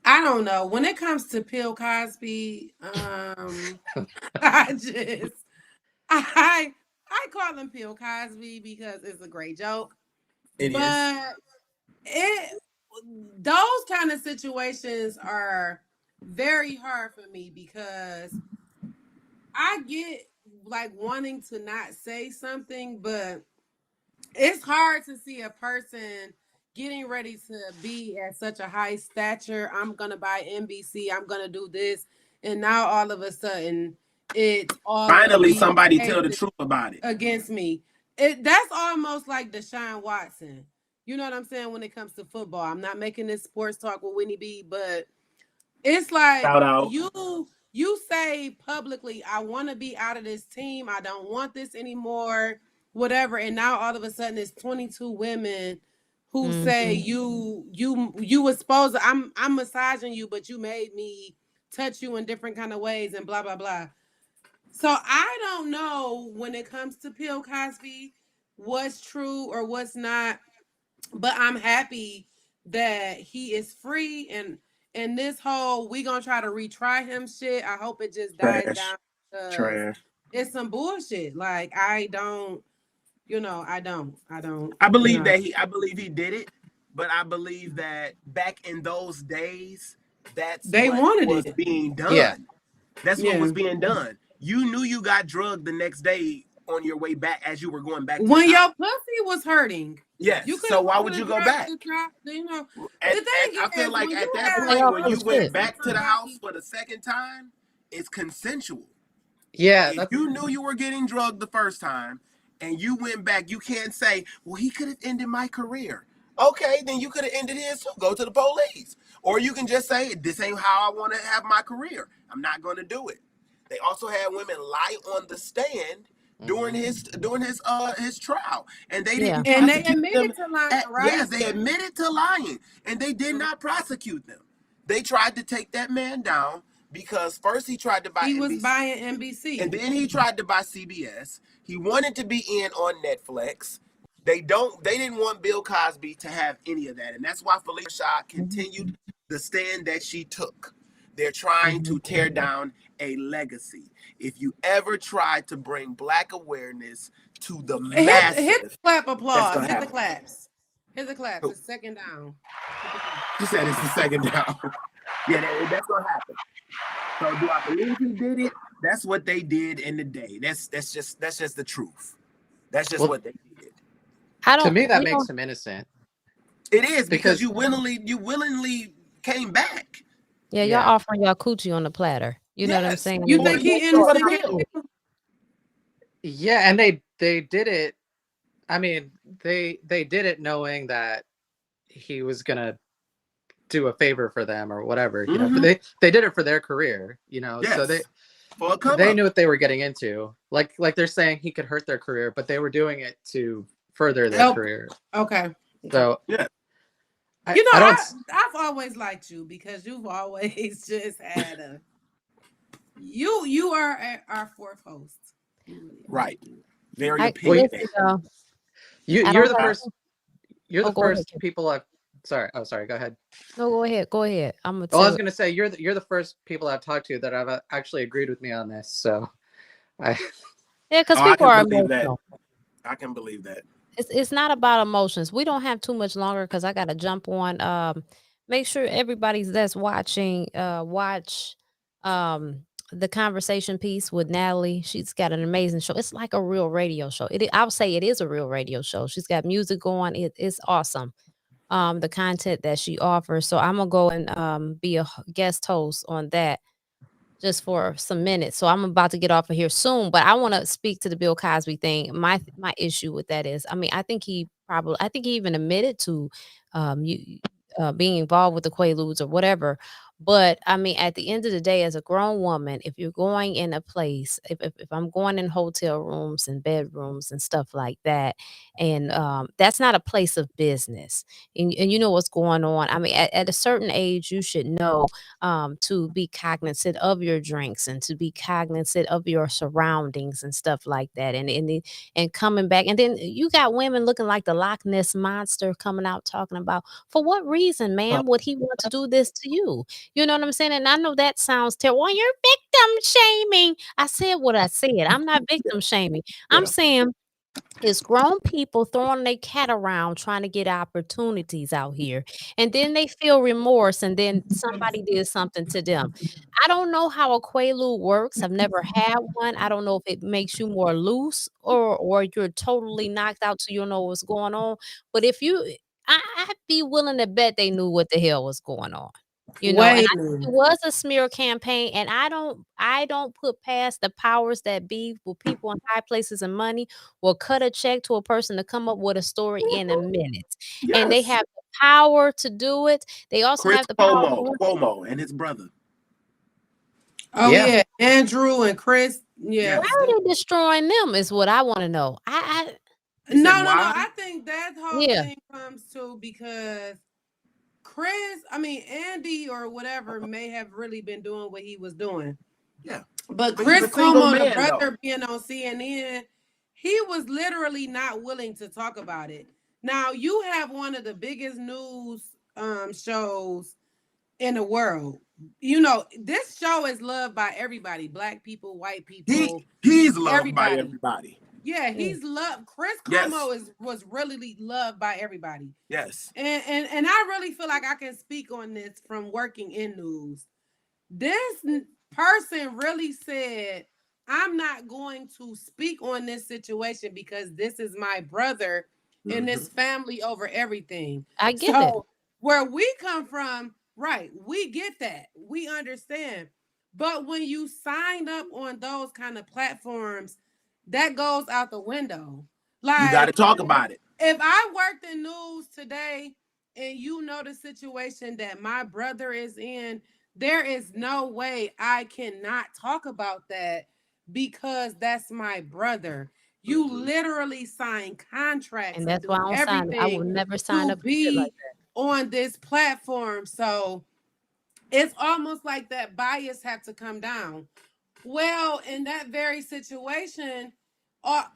I don't know. When it comes to Bill Cosby, I call him Bill Cosby because it's a great joke. It is. those kind of situations are very hard for me because I get like wanting to not say something, but it's hard to see a person getting ready to be at such a high stature. I'm gonna buy NBC. I'm gonna do this, and now all of a sudden, it's all finally somebody tell the truth about it against me. That's almost like Deshaun Watson. You know what I'm saying when it comes to football. I'm not making this sports talk with Winnie B, but it's like shout out. You say publicly, I want to be out of this team. I don't want this anymore. Whatever. And now all of a sudden it's 22 women who say you was supposed to, I'm massaging you, but you made me touch you in different kind of ways and blah blah blah. So I don't know when it comes to Bill Cosby what's true or what's not, but I'm happy that he is free and this whole we gonna try to retry him shit. I hope it just dies down. Trash. It's some bullshit. Like I don't. I believe that I believe he did it, but I believe that back in those days, they wanted was it being done. Yeah. That's what was being done. You knew you got drugged the next day on your way back as you were going back. When your pussy was hurting. Yes. So why would you go back? You know, I feel like at that point when you went back to the house for the second time, it's consensual. Yeah. If you knew you were getting drugged the first time and you went back, you can't say, well, he could have ended my career. Okay, then you could have ended his too. Go to the police. Or you can just say, this ain't how I want to have my career. I'm not going to do it. They also had women lie on the stand during his trial, and they didn't. And they admitted to lying, right? Yes, they admitted to lying, and they did not prosecute them. They tried to take that man down because first he tried to buy. He was buying NBC, and then he tried to buy CBS. He wanted to be in on Netflix. They didn't want Bill Cosby to have any of that, and that's why Felicia continued the stand that she took. They're trying to tear down a legacy. If you ever try to bring Black awareness to the masses, hit the clap applause. Hit the claps. Hit the claps. It's second down. She said it's the second down. Yeah, that's gonna happen. So do I believe he did it? That's what they did in the day. That's just the truth. That's just what they did. To me, that makes him innocent. It is because you willingly came back. Yeah, y'all offering y'all coochie on the platter. You know what I'm saying? You think he innocent? Yeah, and they did it. I mean, they did it knowing that he was gonna do a favor for them or whatever. You know, but they did it for their career. You know, so they knew what they were getting into. Like they're saying he could hurt their career, but they were doing it to further their career. Okay. So yeah. I've always liked you because you've always just had a. You are our fourth host. Right. Very opinionated. You're the first. You're the first people I've. Sorry. Oh, sorry. Go ahead. No, go ahead. Go ahead. I was gonna say you're the first people I've talked to that have actually agreed with me on this. So, yeah, because people are emotional. I can believe that. It's not about emotions. We don't have too much longer because I got to jump on. Make sure everybody's that's watching watch the conversation piece with Natalie. She's got an amazing show. It's like a real radio show. I would say it is a real radio show. She's got music going. It's awesome. The content that she offers. So I'm gonna go and be a guest host on that just for some minutes. So I'm about to get off of here soon, but I want to speak to the Bill Cosby thing. My issue with that is, I mean, I think he even admitted to being involved with the Quaaludes or whatever. But I mean, at the end of the day, as a grown woman, if you're going in a place, if I'm going in hotel rooms and bedrooms and stuff like that, and that's not a place of business, and you know what's going on. I mean, at a certain age, you should know to be cognizant of your drinks and to be cognizant of your surroundings and stuff like that. And coming back, and then you got women looking like the Loch Ness monster coming out talking about, for what reason, man, would he want to do this to you? You know what I'm saying? And I know that sounds terrible. Well, you're victim shaming. I said what I said. I'm not victim shaming. I'm saying It's grown people throwing their cat around trying to get opportunities out here. And then they feel remorse and then somebody did something to them. I don't know how a quaalude works. I've never had one. I don't know if it makes you more loose or you're totally knocked out so you don't know what's going on. But if you I'd be willing to bet they knew what the hell was going on. And I think it was a smear campaign, and I don't put past the powers that be with people in high places and money will cut a check to a person to come up with a story in a minute. Yes. And they have the power to do it. They also have the power Cuomo and his brother. Oh yeah, Andrew and Chris. Yeah. Why are they destroying them is what I want to know. No. I think that whole thing comes to because Andy or whatever may have really been doing what he was doing. Yeah. But Chris Cuomo, the brother, being on CNN, he was literally not willing to talk about it. Now, you have one of the biggest news shows in the world. You know, this show is loved by everybody, Black people, white people. He's loved by everybody. Yeah, he's loved. Chris Cuomo was really loved by everybody. Yes. And I really feel like I can speak on this from working in news. This person really said, I'm not going to speak on this situation because this is my brother and this family over everything. I get it. Where we come from, right, we get that. We understand. But when you sign up on those kind of platforms, that goes out the window. Like, you got to talk about it. If I worked in news today and you know the situation that my brother is in, there is no way I cannot talk about that because that's my brother. You literally sign contracts. And that's why I don't sign. I will never sign up be like that on this platform. So it's almost like that bias had to come down. Well, in that very situation,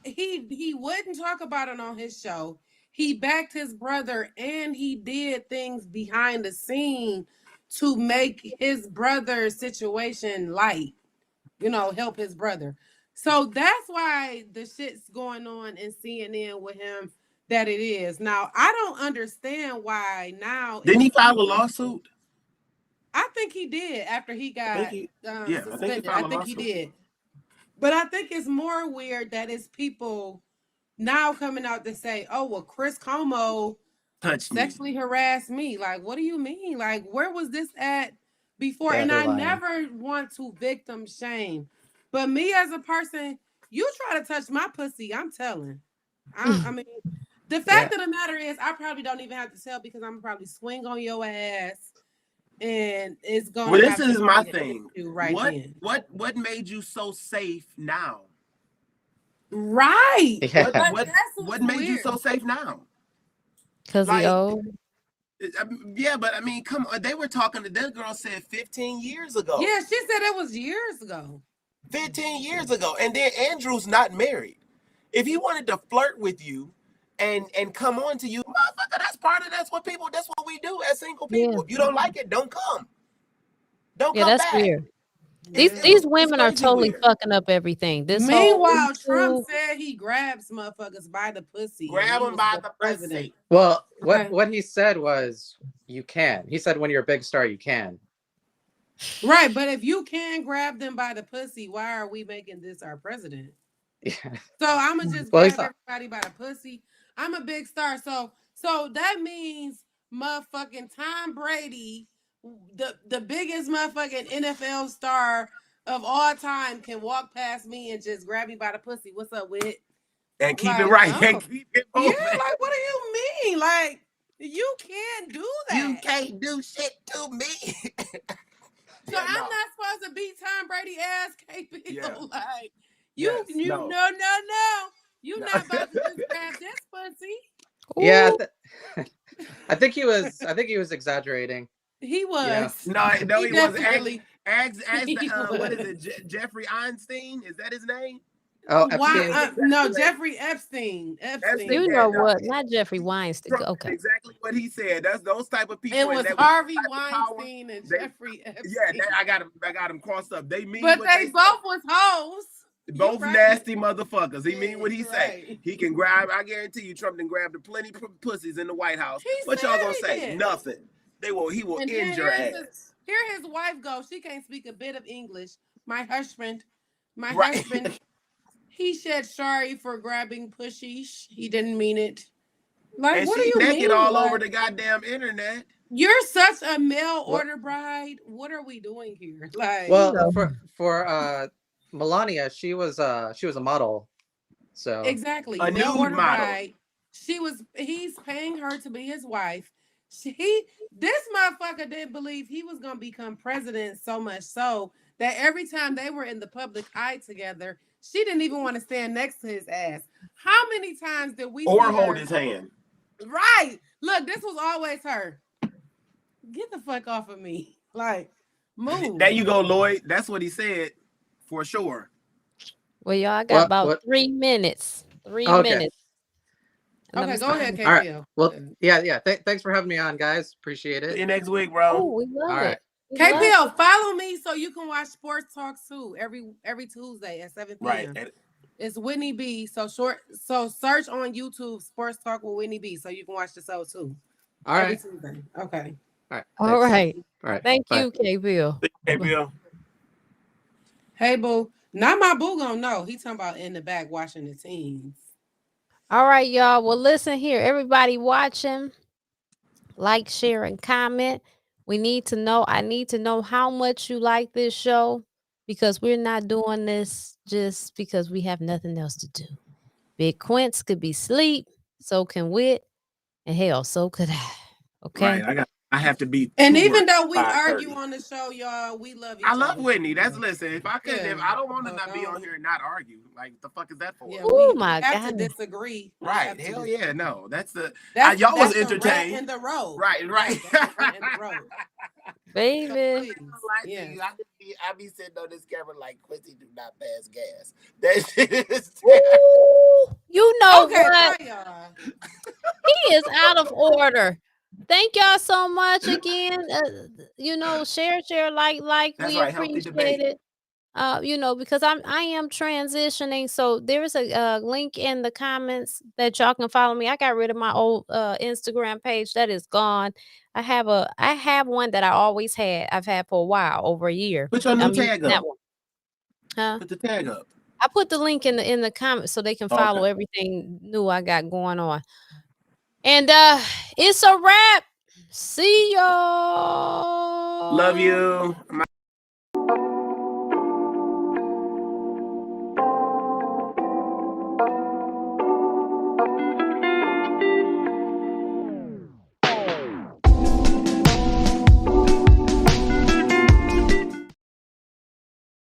he wouldn't talk about it on his show. He backed his brother and he did things behind the scene to make his brother's situation light, help his brother. So that's why the shit's going on in CNN with him that it is. Now, I don't understand why now. Didn't he file a lawsuit? I think he did after he got suspended. I think he did. But I think it's more weird that it's people now coming out to say, oh, well, Chris Cuomo sexually harassed me. Like, what do you mean? Like, where was this at before? And I never want to victim shame. But me as a person, you try to touch my pussy, I'm telling. I mean, the fact of the matter is I probably don't even have to tell because I'm probably swing on your ass. And it's going. Well, this is my thing. What made you so safe now? Right. Yeah. What made you so safe now? Because he old. Yeah, but I mean, come on. They were talking to that girl said 15 years ago. Yeah, she said it was years ago. 15 years ago, and then Andrew's not married. If he wanted to flirt with you. And come on to you, motherfucker. That's what we do as single people. Yeah. If you don't like it, don't come. Don't come that's back. Weird. These women are totally fucking up everything. Meanwhile, Trump said he grabs motherfuckers by the pussy. Grab them by the president. Well, what he said was you can. He said when you're a big star, you can. Right, but if you can grab them by the pussy, why are we making this our president? Yeah. So I'm gonna just grab everybody by the pussy. I'm a big star, so that means motherfucking Tom Brady, the biggest motherfucking NFL star of all time, can walk past me and just grab me by the pussy. What's up with it? And keep it right. No. And keep it moving. Yeah, like what do you mean? Like you can't do that. You can't do shit to me. So I'm not supposed to beat Tom Brady ass, KP. Yeah. Like no. You're not about to just grab this pussy. Yeah, I think he was exaggerating. He was. Yeah. No, he wasn't. What is it? Jeffrey Einstein? Is that his name? Oh, Epstein. No, Jeffrey Epstein. You know what? Not Jeffrey Weinstein. Okay. Exactly what he said. That's those type of people. It was Harvey Weinstein and Jeffrey Epstein. Yeah, I got him crossed up. They mean, but they both was hoes. Both nasty motherfuckers. He mean what he say. He can grab. I guarantee you, Trump done grabbed plenty pussies in the White House. What y'all gonna say? Nothing. He will end your ass. Here his wife goes. She can't speak a bit of English. My husband, he said sorry for grabbing pussies. He didn't mean it. Like, and what she do you naked mean? all over the goddamn internet. You're such a mail order bride. What are we doing here? Like, well, for Melania, she was a model. So exactly, a mail nude order model. bride. He's paying her to be his wife. This motherfucker didn't believe he was gonna become president, so much so that every time they were in the public eye together, she didn't even want to stand next to his ass. How many times did we or hold his hand? Right. Look, this was always her. Get the fuck off of me. Like, move. There you go, Lloyd. That's what he said for sure. Well, y'all, I got about 3 minutes. 3 minutes. Okay, go ahead, KPL. All right. Well, yeah. Thanks for having me on, guys. Appreciate it. See you next week, bro. Oh, we love it. KPL, follow me so you can watch Sports Talk too every Tuesday at 7 p.m. Right. It's Whitney B. So search on YouTube Sports Talk with Whitney B so you can watch the show too. All every right. Tuesday. Okay. All right. All right. Thank you, KPL. KPL. Hey, boo. Not my boo gonna know. He talking about in the back watching the teams. All right, y'all. Well, listen here. Everybody watching, like, share, and comment. We need to know. I need to know how much you like this show because we're not doing this just because we have nothing else to do. Big Quince could be asleep. So can Wit. And hell, so could I. Okay. Right. I have to be. And even though we argue on the show, y'all, we love each other. I love Whitney. Listen. If I don't want to not be on here and not argue. Like, the fuck is that for? Yeah, oh we my have God. to disagree. Right. Hell yeah. No. That's y'all was entertained. In the road. Right. In the road. Baby. I be sitting on this camera like Quincy do not pass gas. That shit is you know okay, what? He is out of order. Thank y'all so much again. Share, like. That's we right, appreciate it. Because I am transitioning. So there's a link in the comments that y'all can follow me. I got rid of my old Instagram page that is gone. I have one that I always had. I've had for a while, over a year. Put your new tag up. That one. Huh? Put the tag up. I put the link in the comments so they can follow everything new I got going on. And it's a wrap. See y'all. Love you.